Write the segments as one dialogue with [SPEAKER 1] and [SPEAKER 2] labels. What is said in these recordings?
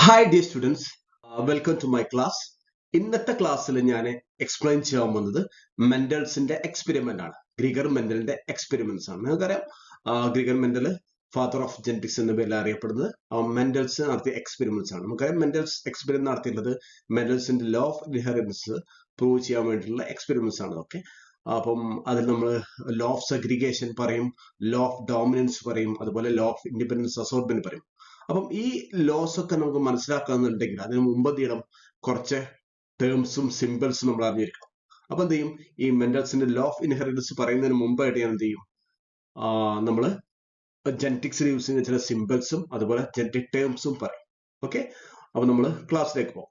[SPEAKER 1] Hi dear students, welcome to my class. ഇന്നത്തെ ക്ലാസ്സിൽ ഞാൻ എക്സ്പ്ലെയിൻ ചെയ്യാൻ വന്നത് മെൻഡൽസിന്റെ എക്സ്പെരിമെന്റ് ആണ്. ഗ്രിഗർ മെൻഡലിന്റെ എക്സ്പെരിമെന്റ്സ് ആണ്. നിങ്ങൾക്കറിയാം, Gregor Mendel father of genetics എന്ന പേരിൽ അറിയപ്പെടുന്നത് മെൻഡൽസ് നടത്തിയ എക്സ്പെരിമെന്റ്സ് ആണ്. നമുക്കറിയാം, മെൻഡൽസ് എക്സ്പെരിമെന്റ് നടത്തിയിട്ടുള്ളത് മെൻഡൽസിന്റെ ലോ ഓഫ് ഇൻഹെറിറ്റൻസ് പ്രൂവ് ചെയ്യാൻ വേണ്ടിയിട്ടുള്ള എക്സ്പെരിമെന്റ്സ് ആണ്. ഓക്കെ, അപ്പം അതിൽ നമ്മൾ ലോ ഓഫ് സെഗ്രിഗേഷൻ പറയും, ലോ ഓഫ് ഡോമിനൻസ് പറയും, അതുപോലെ ലോ ഓഫ് ഇൻഡിപെൻഡൻസ് അസോർട്ട്മെന്റ് പറയും. അപ്പം ഈ ലോസ് ഒക്കെ നമുക്ക് മനസ്സിലാക്കാന്നുണ്ടെങ്കിൽ അതിന് മുമ്പ് എന്ത് ചെയ്യണം, കുറച്ച് ടേംസും സിമ്പിൾസും നമ്മൾ അറിഞ്ഞിരിക്കണം. അപ്പൊ എന്ത് ചെയ്യും, ഈ മെൻഡൽസിന്റെ ലോ ഓഫ് ഇൻഹെറിറ്റൻസ് പറയുന്നതിന് മുമ്പായിട്ട് ഞാൻ എന്ത് ചെയ്യും, നമ്മൾ ജെനറ്റിക്സിൽ യൂസ് ചെയ്യുന്ന ചില സിമ്പിൾസും അതുപോലെ ജെനറ്റിക് ടേംസും പറയും. ഓക്കെ, അപ്പൊ നമ്മൾ ക്ലാസ്സിലേക്ക് പോകും.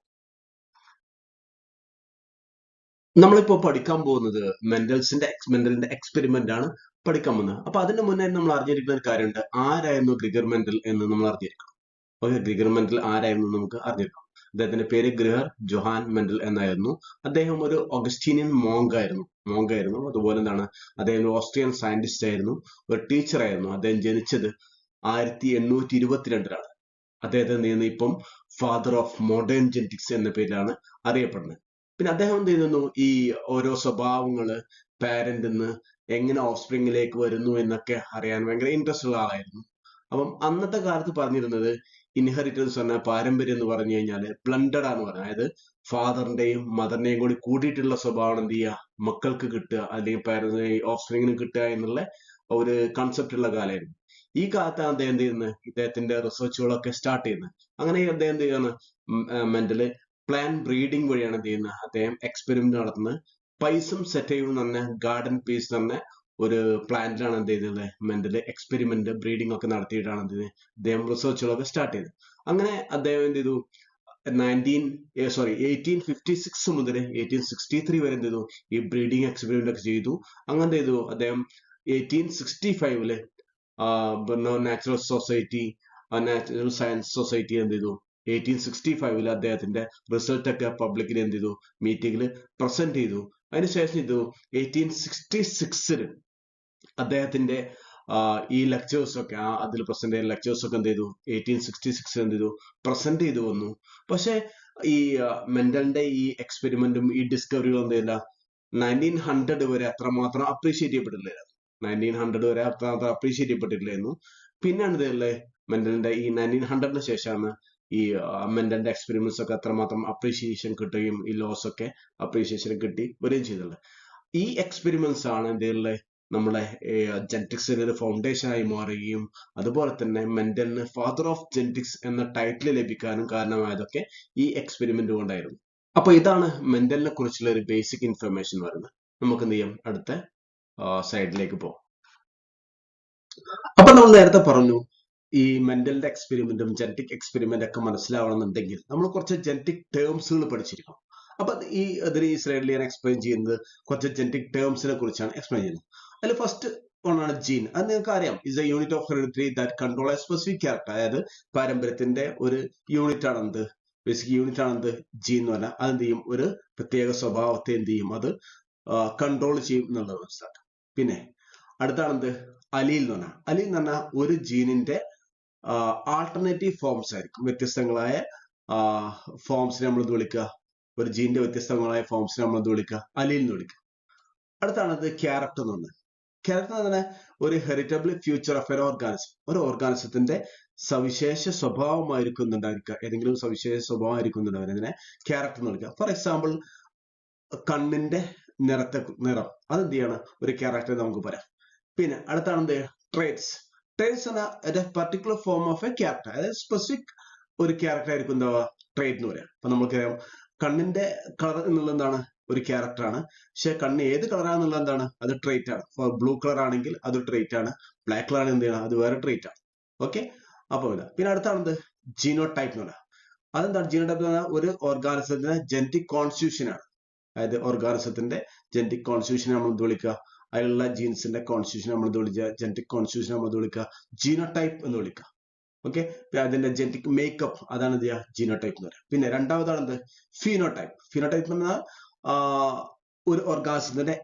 [SPEAKER 1] നമ്മളിപ്പോ പഠിക്കാൻ പോകുന്നത് മെൻഡലിന്റെ എക്സ്പെരിമെന്റ് ആണ് പഠിക്കാൻ പോകുന്നത്. അപ്പൊ അതിന് മുന്നേ നമ്മൾ അറിഞ്ഞിരിക്കുന്ന ഒരു കാര്യമുണ്ട്, ആരായിരുന്നു ഗ്രിഗർ മെൻഡൽ എന്ന് നമ്മൾ അറിഞ്ഞിരിക്കണം. ഓക്കെ, ഗ്രിഗർ മെൻഡൽ ആരായിരുന്നു നമുക്ക് അറിഞ്ഞിരിക്കണം. അദ്ദേഹത്തിന്റെ പേര് ഗ്രഹർ ജൊഹാൻ മെൻഡൽ എന്നായിരുന്നു. അദ്ദേഹം ഒരു ഓഗസ്റ്റീനിയൻ മോങ്ക് ആയിരുന്നു. അതുപോലെ എന്താണ്, അദ്ദേഹം ഒരു ഓസ്ട്രിയൻ സയന്റിസ്റ്റ് ആയിരുന്നു, ഒരു ടീച്ചർ ആയിരുന്നു. അദ്ദേഹം ജനിച്ചത് 1822 അദ്ദേഹത്തെ എന്ത് ചെയ്യുന്നു, ഇപ്പം ഫാദർ ഓഫ് മോഡേൺ ജെനറ്റിക്സ് എന്ന പേരിലാണ് അറിയപ്പെടുന്നത്. പിന്നെ അദ്ദേഹം എന്ത് ചെയ്യുന്നു, ഈ ഓരോ സ്വഭാവങ്ങള് പാരന്റിന്ന് എങ്ങനെ ഓഫ്സ്പ്രിങ്ങിലേക്ക് വരുന്നു എന്നൊക്കെ അറിയാൻ ഭയങ്കര ഇൻട്രസ്റ്റ് ഉള്ള ആളായിരുന്നു. അപ്പം അന്നത്തെ കാലത്ത് പറഞ്ഞിരുന്നത് ഇൻഹെറിറ്റൻസ് പറഞ്ഞ പാരമ്പര്യം എന്ന് പറഞ്ഞു കഴിഞ്ഞാൽ ബ്ലണ്ടഡ് ആണെന്ന് പറഞ്ഞത്. അതായത് ഫാദറിന്റെയും മദറിന്റെയും കൂടി കൂടിയിട്ടുള്ള സ്വഭാവം എന്ത് ചെയ്യുക, മക്കൾക്ക് കിട്ടുക, അല്ലെങ്കിൽ ഓഫ്സ്പ്രിങ്ങിന് കിട്ടുക എന്നുള്ള ഒരു കൺസെപ്റ്റ് ഉള്ള കാലമായിരുന്നു. ഈ കാലത്താണ് അദ്ദേഹം എന്ത് ചെയ്യുന്നത്, ഇദ്ദേഹത്തിന്റെ റിസർച്ചുകളൊക്കെ സ്റ്റാർട്ട് ചെയ്യുന്നത്. അങ്ങനെ അദ്ദേഹം എന്ത് ചെയ്യുന്നത്, മെന്റല് പ്ലാൻ ബ്രീഡിംഗ് വഴിയാണ് എന്ത് ചെയ്യുന്നത്, അദ്ദേഹം എക്സ്പെരിമെന്റ് നടത്തുന്നത്. പൈസും സെറ്റയും എന്ന് പറഞ്ഞ ഗാർഡൻ പീസ് എന്ന് പറഞ്ഞ ഒരു പ്ലാന്റിലാണ് എന്ത് ചെയ്യുന്നത്, മെന്റല് എക്സ്പെരിമെന്റ് ബ്രീഡിംഗ് ഒക്കെ നടത്തിയിട്ടാണ് എന്ത് ചെയ്യുന്നത്, അദ്ദേഹം റിസർച്ചുകളൊക്കെ സ്റ്റാർട്ട് ചെയ്തത്. അങ്ങനെ അദ്ദേഹം എന്ത് ചെയ്തു, 1856 മുതൽ 1863 വരെ എന്ത് ചെയ്തു, ഈ ബ്രീഡിംഗ് എക്സ്പെരിമെന്റ് ഒക്കെ ചെയ്തു. അങ്ങനെ എന്ത് ചെയ്തു, അദ്ദേഹം 1865 നാച്ചുറൽ സയൻസ് സൊസൈറ്റി എന്ത് ചെയ്തു, 1865 അദ്ദേഹത്തിന്റെ റിസൾട്ട് ഒക്കെ പബ്ലിക്കിൽ എന്ത് ചെയ്തു, മീറ്റിംഗിൽ പ്രസന്റ് ചെയ്തു. അതിനുശേഷം ഇത് 1866 അദ്ദേഹത്തിന്റെ ഈ ലെക്ചേഴ്സ് ഒക്കെ അതിൽ പ്രസന്റ് ചെയ്ത ലെക്ചേഴ്സ് ഒക്കെ എന്ത് ചെയ്തു, 1866 എന്ത് ചെയ്തു, പ്രസന്റ് ചെയ്തു വന്നു. പക്ഷെ ഈ മെന്റലിന്റെ ഈ എക്സ്പെരിമെന്റും ഈ ഡിസ്കവറികളും എന്ത് ചെയ്യില്ല, 1900 വരെ അത്രമാത്രം അപ്രീഷിയേറ്റ് ചെയ്യപ്പെട്ടില്ല. 1900 വരെ അത്രമാത്രം അപ്രീഷിയേറ്റ് ചെയ്യപ്പെട്ടില്ലായിരുന്നു. പിന്നെയാണ് ഇതല്ലേ, മെന്റലിന്റെ ഈ 1900 ശേഷമാണ് ഈ മെന്റലിന്റെ എക്സ്പെരിമെന്റ്സ് ഒക്കെ അത്രമാത്രം അപ്രീഷിയേഷൻ കിട്ടുകയും ഈ ലോസ് ഒക്കെ അപ്രീഷിയേഷൻ കിട്ടി വരികയും ചെയ്തുള്ളത്. ഈ എക്സ്പെരിമെന്റ്സ് ആണ് എന്തെങ്കിലും നമ്മളെ ജെനറ്റിക്സിന്റെ ഒരു ഫൗണ്ടേഷൻ ആയി മാറുകയും അതുപോലെ തന്നെ മെന്റലിന് ഫാദർ ഓഫ് ജെനറ്റിക്സ് എന്ന ടൈറ്റിൽ ലഭിക്കാനും കാരണമായതൊക്കെ ഈ എക്സ്പെരിമെന്റ് കൊണ്ടായിരുന്നു. അപ്പൊ ഇതാണ് മെന്റലിനെ കുറിച്ചുള്ള ഒരു ബേസിക് ഇൻഫർമേഷൻ പറയുന്നത്. നമുക്ക് എന്ത് ചെയ്യാം, അടുത്ത സൈഡിലേക്ക് പോകാം. അപ്പൊ നമ്മൾ നേരത്തെ പറഞ്ഞു, ഈ മെന്റലിന്റെ എക്സ്പെരിമെന്റും ജെനറ്റിക് എക്സ്പെരിമെന്റ് ഒക്കെ മനസ്സിലാവണമെന്നുണ്ടെങ്കിൽ നമ്മൾ കുറച്ച് ജെനറ്റിക് ടേംസുകൾ പഠിച്ചിരിക്കണം. അപ്പൊ ഇതിന് ഈ സ്ലൈഡിൽ ഞാൻ എക്സ്പ്ലെയിൻ ചെയ്യുന്നത് കുറച്ച് ജെനറ്റിക് ടേംസിനെ കുറിച്ചാണ് എക്സ്പ്ലെയിൻ ചെയ്യുന്നത്. അതിൽ ഫസ്റ്റ് ഒന്നാണ് ജീൻ. അത് നിങ്ങൾക്ക് അറിയാം, is A unit of hereditary that control A specific character. അതായത് പാരമ്പര്യത്തിന്റെ ഒരു യൂണിറ്റ് ആണെന്ത്, ബേസിക് യൂണിറ്റ് ആണെന്ത് ജീൻ എന്ന് പറഞ്ഞാൽ. അതെന്ത് ചെയ്യും, ഒരു പ്രത്യേക സ്വഭാവത്തെ എന്ത് ചെയ്യും, അത് കൺട്രോൾ ചെയ്യും എന്നുള്ളത് മനസ്സിലാക്കാം. പിന്നെ അടുത്താണെന്ത്, അലീൽ എന്ന് പറഞ്ഞാൽ. അലീൽ എന്ന് പറഞ്ഞാൽ ഒരു ജീനിന്റെ ആൾട്ടർനേറ്റീവ് ഫോംസ് ആയിരിക്കും. വ്യത്യസ്തങ്ങളായ ഫോംസിനെ നമ്മൾ വിളിക്കുക, ഒരു ജീനിന്റെ വ്യത്യസ്തങ്ങളായ ഫോംസിനെ നമ്മൾ വിളിക്കുക, അലീൽ എന്ന് വിളിക്കുക. അടുത്താണത് ക്യാരക്ടർ എന്ന് പറഞ്ഞത്. ക്യാരക്ടർ എന്ന് പറഞ്ഞാൽ ഒരു heritable future of N organism. ഒരു ഓർഗാനിസത്തിന്റെ സവിശേഷ സ്വഭാവമായിരിക്കുന്നുണ്ടായിരിക്കുക, ഏതെങ്കിലും സവിശേഷ സ്വഭാവമായിരിക്കുന്നുണ്ടാവുക, അതിനെ ക്യാരക്ടർ എന്ന് വിളിക്കുക. ഫോർ എക്സാമ്പിൾ, കണ്ണിന്റെ നിറം അതെന്ത് ചെയ്യാണ്, ഒരു ക്യാരക്ടർ നമുക്ക് പറയാം. പിന്നെ അടുത്താണെന്ത്, ട്രേറ്റ്സ്. ട്രേറ്റ്സ് എന്ന particular form of A character. അതായത് സ്പെസിഫിക് ഒരു ക്യാരക്ടർ ആയിരിക്കും എന്താ ട്രേറ്റ് എന്ന് പറയാം. അപ്പൊ നമുക്കറിയാം, കണ്ണിന്റെ കളർ എന്നുള്ളത് എന്താണ്, ഒരു ക്യാരക്ടർ ആണ്. പക്ഷെ കണ്ണ് ഏത് കളറാണെന്നുള്ളത് എന്താണ്, അത് ട്രേറ്റ് ആണ്. ബ്ലൂ കളർ ആണെങ്കിൽ അത് ട്രേറ്റ് ആണ്, ബ്ലാക്ക് കളർ എന്ത് ചെയ്യണം, അത് വേറെ ട്രേറ്റ് ആണ്. ഓക്കെ, അപ്പൊ പിന്നെ അടുത്താണെന്ത്, ജീനോടൈപ്പ് എന്ന് പറയാം. അതെന്താണ് ജീനോടൈപ്പ് എന്ന് പറഞ്ഞാൽ, ഒരു ഓർഗാനിസത്തിന്റെ ജെനറ്റിക് കോൺസ്റ്റിറ്റ്യൂഷൻ ആണ്. അതായത് ഓർഗാനിസത്തിന്റെ ജെനറ്റിക് കോൺസ്റ്റിറ്റ്യൂഷൻ നമ്മൾ എന്ത് വിളിക്കുക, അതിലുള്ള ജീൻസിന്റെ കോൺസ്റ്റിറ്റ്യൂഷൻ നമ്മൾ വിളിക്കുക, ജെനറ്റിക് കോൺസ്റ്റിറ്റ്യൂഷൻ നമ്മൾ വിളിക്കുക ജീനോടൈപ്പ് എന്ന് വിളിക്കുക. ഓക്കെ, അതിന്റെ ജെനറ്റിക് മേക്കപ്പ് അതാണ് എന്ത് ചെയ്യുക, ജീനോടൈപ്പ് എന്ന് പറയുക. പിന്നെ രണ്ടാമതാണ് എന്ത്, ഫീനോടൈപ്പ്. ഫീനോടൈപ്പ് എന്ന് പറഞ്ഞാൽ ഒരു ഓർഗാനിസത്തിന്റെ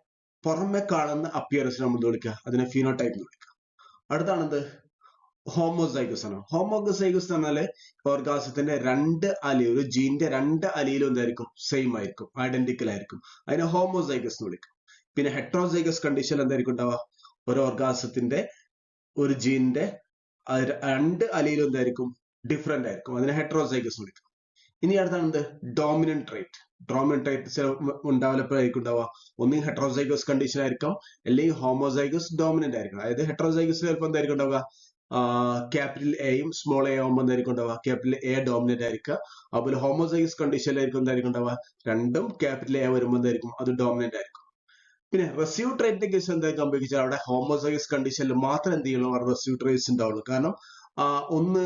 [SPEAKER 1] പുറമെ കാണുന്ന അപ്പിയറൻസ് നമ്മൾ വിളിക്കുക, അതിനെ ഫീനോടൈപ്പ് എന്ന് വിളിക്കുക. അടുത്താണെന്ത്, ഹോമോസൈഗസ് ആണ്. ഹോമോസൈഗസ് എന്ന് പറഞ്ഞാല് ഓർഗാസത്തിന്റെ രണ്ട് അലീൽ, ഒരു ജീന്റെ രണ്ട് അലീലും എന്തായിരിക്കും, സെയിം ആയിരിക്കും, ഐഡന്റിക്കൽ ആയിരിക്കും. അതിനെ ഹോമോസൈഗസ് എന്ന് വിളിക്കും. പിന്നെ ഹെട്രോസൈഗസ് കണ്ടീഷൻ എന്തായിരിക്കും ഉണ്ടാവുക, ഒരു ഓർഗാസത്തിന്റെ ഒരു ജീന്റെ രണ്ട് അലീലും എന്തായിരിക്കും, ഡിഫറെന്റ് ആയിരിക്കും. അതിനെ ഹെട്രോസൈഗസ് വിളിക്കും. ഇനി അടുത്താണ് എന്ത്, ഡോമിനന്റ് ട്രേറ്റ്. ഡോമിനന്റ് ട്രേറ്റ് ഉണ്ടാവലപ്പോഴായിരിക്കും ഉണ്ടാവുക, ഒന്നും ഹെട്രോസൈഗസ് കണ്ടീഷൻ ആയിരിക്കാം, അല്ലെങ്കിൽ ഹോമോസൈഗസ് ഡോമിനന്റ് ആയിരിക്കും. അതായത് ഹെട്രോസൈഗസ് ചിലപ്പോൾ എന്തായിരിക്കും ഉണ്ടാവുക, ക്യാപിറ്റൽ എയും സ്മോൾ എ ആവുമ്പോൾ എന്തായിരിക്കും ഉണ്ടാവുക, ക്യാപിറ്റൽ എ ഡോമിനന്റ് ആയിരിക്കുക. അതുപോലെ ഹോമോസൈഗസ് കണ്ടീഷനിലായിരിക്കും എന്തായിരിക്കും ഉണ്ടാവുക, രണ്ടും ക്യാപിറ്റൽ എ വരുമ്പോൾ എന്തായിരിക്കും, അത് ഡോമിനന്റ് ആയിരിക്കും. പിന്നെ റെസിഡ്യൂ ട്രേറ്റിന്റെ കേസ് എന്തായിരിക്കും സംഭവിച്ചാൽ അവിടെ ഹോമോസൈഗസ് കണ്ടീഷനിൽ മാത്രം എന്ത് ചെയ്യണം, റെസിഡ്യൂ ട്രേറ്റ്സ് ഉണ്ടാവുള്ളൂ. കാരണം ഒന്ന്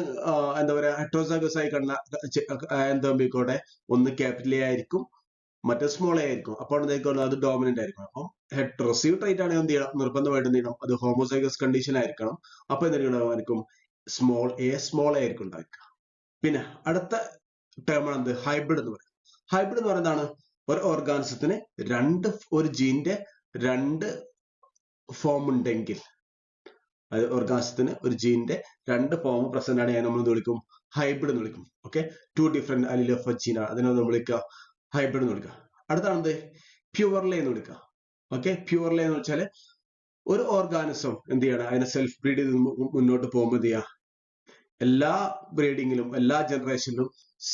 [SPEAKER 1] എന്താ പറയാ, ഹെട്രോസൈഗസ് ആയി കണ്ട എന്താ സംഭവിക്കോടെ, ഒന്ന് ക്യാപിറ്റൽ എ ആയിരിക്കും, മറ്റേ സ്മോൾ എ ആയിരിക്കും. അപ്പോൾ എന്തായിരിക്കും, അത് ഡോമിനന്റ് ആയിരിക്കും. അപ്പം റെസിഡ്യൂ ട്രേറ്റ് ആണെങ്കിൽ എന്ത് ചെയ്യണം, നിർബന്ധമായിട്ട് എന്ത് ചെയ്യണം, അത് ഹോമോസൈഗസ് കണ്ടീഷൻ ആയിരിക്കണം. അപ്പൊ എന്തായിരിക്കും, സ്മോൾ എ ആയിരിക്കും ഉണ്ടായിരിക്കുക. പിന്നെ അടുത്ത ടേം ആണ് എന്ത്, ഹൈബ്രിഡ് എന്ന് പറയും. ഹൈബ്രിഡ് എന്ന് പറയുന്നതാണ് ഒരു ഓർഗാനിസത്തിന് ഒരു ജീന്റെ രണ്ട് ഫോം ഉണ്ടെങ്കിൽ, അത് ഓർഗാനിസത്തിന് ഒരു ജീന്റെ രണ്ട് ഫോം പ്രസന്റ് ആണ്, നമ്മൾ എന്ത് വിളിക്കും, ഹൈബ്രിഡ് എന്ന് വിളിക്കും. Okay, two different allele of gene ആണ്, അതിനെ നമ്മൾ വിളിക്കുക ഹൈബ്രിഡ് എന്ന് വിളിക്കുക. അടുത്താണെന്ത്, പ്യുവർലി എന്ന് വിളിക്കുക. ഓക്കെ, പ്യുവർലി എന്ന് വെച്ചാൽ ഒരു ഓർഗാനിസം എന്ത് ചെയ്യണം, അതിനെ സെൽഫ് ബ്രീഡ് ചെയ്ത് മുന്നോട്ട് പോകുമ്പോൾ എന്ത് ചെയ്യുക, എല്ലാ ബ്രീഡിങ്ങിലും എല്ലാ ജനറേഷനിലും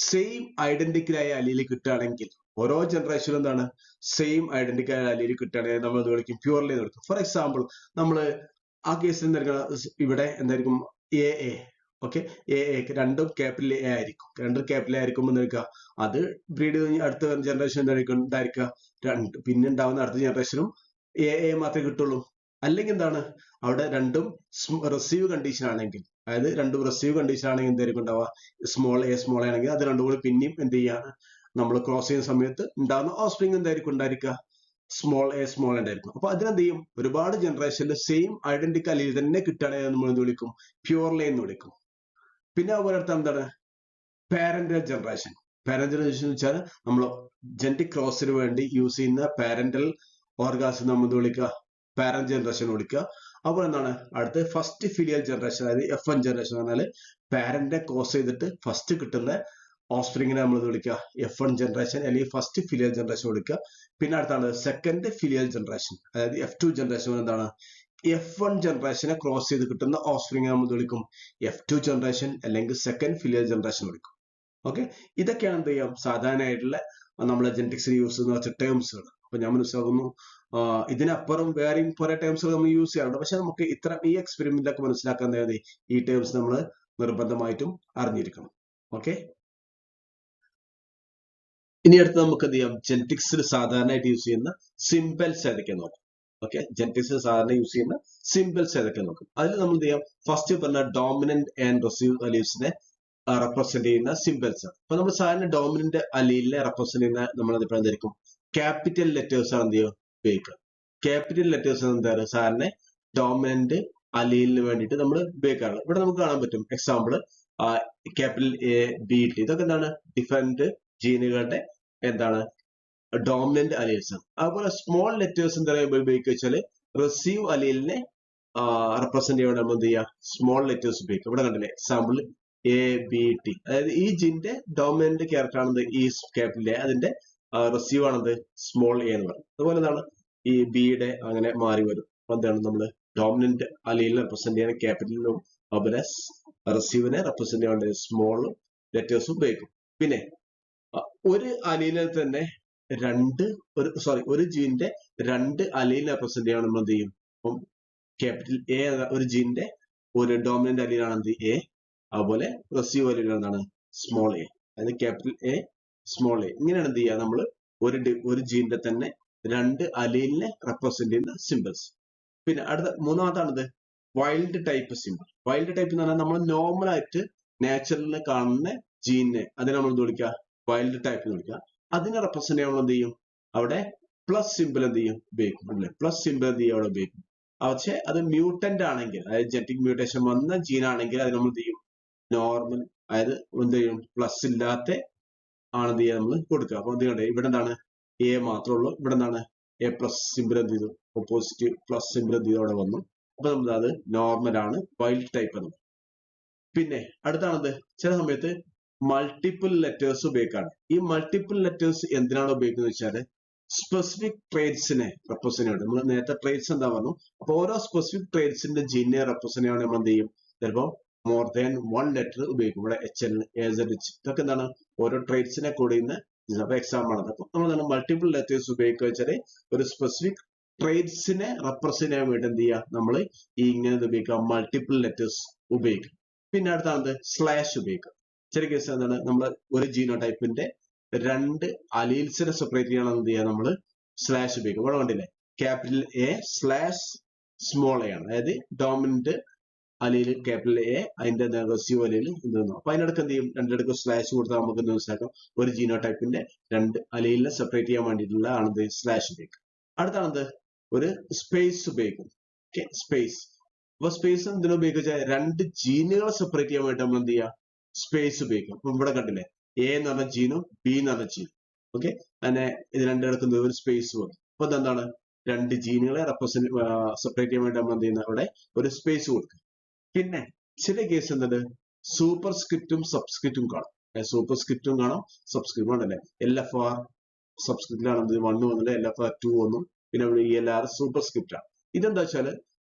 [SPEAKER 1] സെയിം ഐഡന്റിക്കലായ അലീൽ കിട്ടുകയാണെങ്കിൽ, ഓരോ ജനറേഷനും എന്താണ്, സെയിം ഐഡന്റിക്കൽ അലീൽ കിട്ടുകയാണെങ്കിൽ നമ്മൾ അത് വിളിക്കും, പ്യുവർലി എന്ന് വിളിക്കും. ഫോർ എക്സാമ്പിൾ, നമ്മൾ ആ കേസിൽ എന്തായിരിക്കും, ഇവിടെ എന്തായിരിക്കും, എ ഓക്കെ, രണ്ടും ക്യാപിറ്റൽ എ ആയിരിക്കും. രണ്ടും ക്യാപിറ്റൽ എ ആയിരിക്കുമ്പോൾ എന്തായിരിക്കുക, അത് ബ്രീഡ് ചെയ്ത് അടുത്ത ജനറേഷൻ എന്തായിരിക്കും ഉണ്ടായിരിക്കുക, രണ്ട്, പിന്നെ ഉണ്ടാവുന്ന അടുത്ത ജനറേഷനും എ മാത്രമേ കിട്ടുള്ളൂ. അല്ലെങ്കിൽ എന്താണ്, അവിടെ രണ്ടും റിസീവ് കണ്ടീഷൻ ആണെങ്കിൽ, അതായത് രണ്ടും റിസീവ് കണ്ടീഷൻ ആണെങ്കിൽ എന്തായിരിക്കും ഉണ്ടാവുക, സ്മോൾ എ ആണെങ്കിൽ അത് രണ്ടും കൂടി പിന്നെയും എന്ത് ചെയ്യാണ്, നമ്മൾ ക്രോസ് ചെയ്യുന്ന സമയത്ത് ഉണ്ടാകുന്ന ഓഫ്സ്പ്രിംഗ് എന്തായിരിക്കും ഉണ്ടായിരിക്കുക, സ്മോൾ എ ഉണ്ടായിരിക്കും. അപ്പൊ അതിനെന്ത് ചെയ്യും, ഒരുപാട് ജനറേഷനിൽ സെയിം ഐഡന്റിക്കൽ അലീൽ തന്നെ കിട്ടുകയാണെങ്കിൽ നമ്മൾ എന്ത് വിളിക്കും, പ്യുവർലി എന്ന് വിളിക്കും. പിന്നെ അതുപോലെ അടുത്ത എന്താണ്, പാരന്റൽ ജനറേഷൻ. പാരന്റൽ ജനറേഷൻ എന്ന് വെച്ചാൽ നമ്മൾ ജനറ്റിക് ക്രോസിന് വേണ്ടി യൂസ് ചെയ്യുന്ന പാരന്റൽ ഓർഗാൻസ് നമ്മൾ എന്ത് വിളിക്കുക, പാരന്റ് ജനറേഷൻ വിളിക്കുക. അപ്പോൾ എന്താണ് അടുത്ത്, ഫസ്റ്റ് ഫിലിയൽ ജനറേഷൻ, അതായത് F1 ജനറേഷൻ എന്ന് പറഞ്ഞാൽ പാരന്റിനെ ക്രോസ് ചെയ്തിട്ട് ഫസ്റ്റ് കിട്ടുന്ന ഓഫ്സ്പ്രിങ്ങിനെ നമ്മൾ വിളിക്കുക F1 ജനറേഷൻ, അല്ലെങ്കിൽ ഫസ്റ്റ് ഫിലിയൽ ജനറേഷൻ വിളിക്കുക. പിന്നെ അടുത്താണ് സെക്കൻഡ് ഫിലിയൽ ജനറേഷൻ, അതായത് F2 ജനറേഷൻ. എന്താണ്, F1 ജനറേഷനെ ക്രോസ് ചെയ്ത് കിട്ടുന്ന ഓഫ്സ്പ്രിങ്ങിനെ നമ്മൾ വിളിക്കും F2 ജനറേഷൻ, അല്ലെങ്കിൽ സെക്കൻഡ് ഫിലിയൽ ജനറേഷൻ വിളിക്കും. ഓക്കെ, ഇതൊക്കെയാണ് എന്ത് ചെയ്യാം സാധാരണയായിട്ടുള്ള നമ്മളെ ജെനറ്റിക്സിൽ യൂസ് ചെയ്യുന്ന കുറച്ച് ടേംസുകൾ. അപ്പൊ ഞാൻ മനസ്സിലാക്കുന്നു ഇതിനപ്പുറം വേറെയും കുറെ ടേംസുകൾ നമ്മൾ യൂസ് ചെയ്യാറുണ്ട്. പക്ഷെ നമുക്ക് ഈ എക്സ്പെരിമെന്റിലൊക്കെ മനസ്സിലാക്കാൻ മതി, ഈ ടേംസ് നമ്മൾ നിർബന്ധമായിട്ടും അറിഞ്ഞിരിക്കണം. ഓക്കെ, ഇനി അടുത്ത് നമുക്ക് എന്ത് ചെയ്യാം, ജെനറ്റിക്സിൽ സാധാരണയായിട്ട് യൂസ് ചെയ്യുന്ന സിംബൽസ് ഏതൊക്കെ നോക്കാം. ഓക്കെ, ജെനറ്റിക്സിൽ സാധാരണ യൂസ് ചെയ്യുന്ന സിംബൽസ് ഏതൊക്കെ നോക്കും. അതിൽ നമ്മൾ എന്ത് ചെയ്യാം, ഫസ്റ്റ് പറഞ്ഞ ഡോമിനന്റ് ആൻഡ് റിസീവ് അലീൽസിനെ റെപ്രസെന്റ് ചെയ്യുന്ന സിംബൽസ്. അപ്പൊ നമ്മൾ സാധാരണ ഡോമിനന്റ് അലീലിനെ റെപ്രസെന്റ് ചെയ്യുന്ന നമ്മൾ അതിപ്പോൾ എന്തായിരിക്കും, ക്യാപിറ്റൽ ലെറ്റേഴ്സ് ആണ് എന്ത് ചെയ്യുക, ഉപയോഗിക്കുക. ക്യാപിറ്റൽ ലെറ്റേഴ്സ് എന്താണ് സാധാരണ ഡോമിനന്റ് അലീലിന് വേണ്ടിയിട്ട് നമ്മൾ ഉപയോഗിക്കാറുള്ളത്. ഇവിടെ നമുക്ക് കാണാൻ പറ്റും, example capital A, B, T, ഇതൊക്കെ എന്താണ് ഡിഫറെന്റ് ജീനുകളുടെ എന്താണ് ഡോമിനന്റ് അലീൽസ് ആണ്. അതുപോലെ സ്മോൾ ലെറ്റേഴ്സ് എന്താ ഉപയോഗിക്കുക വെച്ചാൽ റിസീവ് അലീലിനെ റെപ്രസെന്റ് ചെയ്യാൻ നമ്മൾ എന്ത് ചെയ്യുക, സ്മോൾ ലെറ്റേഴ്സ് ഉപയോഗിക്കുക. ഇവിടെ കണ്ടില്ലേ, എക്സാമ്പിൾ എ, ബി, ടി, അതായത് ഈ ജീന്റെ ഡോമിനന്റ് ക്യാരക്ടർ ആണത് ഈ ക്യാപിറ്റൽ എ, അതിന്റെ റിസീവ് ആണത് സ്മോൾ എ എന്ന് പറയുന്നത്. അതുപോലെ എന്താണ് ഈ ബിയുടെ അങ്ങനെ മാറി വരും. എന്താണ് നമ്മൾ ഡോമിനന്റ് അലീലിനെ റെപ്രസെന്റ് ചെയ്യാൻ ക്യാപിറ്റലും, അതുപോലെ റിസീവിനെ റെപ്രസെന്റ് ചെയ്യാൻ സ്മോൾ ലെറ്റേഴ്സ് ഉപയോഗിക്കും. പിന്നെ ഒരു അലീലിൽ തന്നെ ഒരു ജീന്റെ രണ്ട് അലീലിനെ റെപ്രസെന്റ് ചെയ്യാൻ നമ്മൾ എന്ത് ചെയ്യും, അപ്പം ക്യാപിറ്റൽ എ ഒരു ജീന്റെ ഒരു ഡോമിനന്റ് അലീലാണ് എന്ത് എ, അതുപോലെ റിസീവ് അലീൽ എന്താണ് സ്മോൾ എ, അതായത് ക്യാപിറ്റൽ എ സ്മോൾ എ. ഇങ്ങനെയാണ് എന്ത് ചെയ്യുക, നമ്മൾ ഒരു ജീന്റെ തന്നെ രണ്ട് അലീലിനെ റെപ്രസെന്റ് ചെയ്യുന്ന സിംബൽസ്. പിന്നെ അടുത്ത മൂന്നാമതാണത് wild type symbol. Wild type എന്ന് പറഞ്ഞാൽ നമ്മൾ നോർമൽ ആയിട്ട് നാച്ചുറലിനെ കാണുന്ന ജീനെ, അതിനെ നമ്മൾ എന്ത് വിളിക്കുക, വൈൽഡ് ടൈപ്പ് എന്ന് വിളിക്കുക. അതിനെ റെപ്രസെന്റ് ചെയ്യാൻ എന്ത് ചെയ്യും, അവിടെ പ്ലസ് സിംബൽ എന്ത് ചെയ്യും ഉപയോഗിക്കും, അല്ലെ, പ്ലസ് സിംബൽ എന്ത് ചെയ്യും അവിടെ ഉപയോഗിക്കും. പക്ഷെ അത് മ്യൂട്ടന്റ് ആണെങ്കിൽ, അതായത് ജനറ്റിക് മ്യൂട്ടേഷൻ വന്ന ജീനാണെങ്കിൽ അത് നമ്മൾ എന്ത് ചെയ്യും, നോർമൽ, അതായത് എന്ത് ചെയ്യും, പ്ലസ് ഇല്ലാത്ത ആണ് എന്ത് ചെയ്യുക നമ്മൾ കൊടുക്കുക. അപ്പൊ എന്ത് ഇവിടെ എന്താണ് എ മാത്രമേ ഉള്ളൂ, ഇവിടെ എന്താണ് എ പ്ലസ് സിംബൽ എന്ത് ചെയ്തു, ഓപ്പോസിറ്റ് പ്ലസ് സിംബൽ എന്ത് ചെയ്തു അവിടെ വന്നു. അപ്പൊ നമ്മൾ അത് നോർമൽ ആണ്, വൈൽഡ് ടൈപ്പ് എന്ന്. പിന്നെ അടുത്താണത് ചില സമയത്ത് മൾട്ടിപ്പിൾ ലെറ്റേഴ്സ് ഉപയോഗിക്കാണ്. ഈ മൾട്ടിപ്പിൾ ലെറ്റേഴ്സ് എന്തിനാണ് ഉപയോഗിക്കുന്നത് വെച്ചാൽ സ്പെസിഫിക് ട്രേഡ്സിനെ റെപ്രസെന്റ് ചെയ്യണം. നമ്മൾ നേരത്തെ ട്രേഡ്സ് എന്താ പറഞ്ഞു, അപ്പൊ ഓരോ സ്പെസിഫിക് ട്രേഡ്സിന്റെ ജീനിനെ റെപ്രസെന്റ് ചെയ്യാൻ നമ്മൾ എന്ത് ചെയ്യും, ചിലപ്പോൾ മോർ ദാൻ 1 ലെറ്റർ ഉപയോഗിക്കും. ഇവിടെ HL, AZ, ഇതൊക്കെ എന്താണ് ഓരോ ട്രേഡ്സിനെ കൂടുന്ന എക്സാമ്പിൾ ആണ്. അപ്പൊ നമ്മൾ മൾട്ടിപ്പിൾ ലെറ്റേഴ്സ് ഉപയോഗിക്കുക വെച്ചാൽ ഒരു സ്പെസിഫിക് ട്രേഡ്സിനെ റെപ്രസെന്റ് ചെയ്യാൻ വേണ്ടി എന്ത് ചെയ്യുക, നമ്മൾ ഈ ഇങ്ങനെ ഉപയോഗിക്കുക, മൾട്ടിപ്പിൾ ലെറ്റേഴ്സ് ഉപയോഗിക്കും. പിന്നെ അടുത്താണ് സ്ലാഷ് ഉപയോഗിക്കുക. ചില കേസ് എന്താണ്, നമ്മൾ ഒരു ജീനോടൈപ്പിന്റെ 2 അലീൽസിനെ സെപ്പറേറ്റ് ചെയ്യണം എന്ത് ചെയ്യുക, നമ്മൾ സ്ലാഷ് ഉപയോഗിക്കും. ഇവിടെ കണ്ടില്ലേ, capital A slash small A ആണ്. അതായത് ഡോമിനന്റ് അലീൽ ക്യാപിറ്റൽ A, അതിന്റെ റെസിവ് അലീൽ ഇത്. അപ്പൊ അതിനിടക്ക് എന്ത് ചെയ്യും, രണ്ടിടക്ക് സ്ലാഷ് കൊടുത്താൽ നമുക്ക് മനസ്സിലാക്കാം ഒരു ജീനോടൈപ്പിന്റെ 2 അലീലിനെ സെപ്പറേറ്റ് ചെയ്യാൻ വേണ്ടിയിട്ടുള്ള ആണത് സ്ലാഷ് ഉപയോഗിക്കും. അടുത്താണത് ഒരു സ്പേസ് ഉപയോഗിക്കും. Okay, space. അപ്പൊ സ്പേസ് എന്തിനാ ഉപയോഗിക്കുക, 2 ജീനുകളെ സെപ്പറേറ്റ് ചെയ്യാൻ വേണ്ടി നമ്മൾ എന്ത് ചെയ്യുക, സ്പേസ് ഉപയോഗിക്കും. അപ്പൊ ഇവിടെ കണ്ടില്ലേ, A എന്ന് പറഞ്ഞ ജീനും B എന്ന് പറഞ്ഞ ജീനും. ഓക്കെ, അങ്ങനെ ഇത് രണ്ടിടക്കുന്ന ഒരു സ്പേസ് വന്നു. അപ്പൊ എന്താണ്, 2 ജീനുകളെ സെപ്പറേറ്റ് ചെയ്യാൻ വേണ്ടി നമ്മൾ എന്ത് ചെയ്യുന്നത്, അവിടെ ഒരു സ്പേസ് കൊടുക്കും. പിന്നെ ചില കേസ് എന്താണ്, സൂപ്പർ സ്ക്രിപ്റ്റും സബ്സ്ക്രിപ്റ്റും കാണും. സൂപ്പർ സ്ക്രിപ്റ്റും കാണാം, സബ്സ്ക്രിപ്റ്റും ആണല്ലേ. LFR സബ്സ്ക്രിപ്റ്റിലാണ് 1 വന്നത്, LFR 2 വന്നു, പിന്നെ ELR സൂപ്പർ സ്ക്രിപ്റ്റ് ആണ്. ഇതെന്താ വെച്ചാല്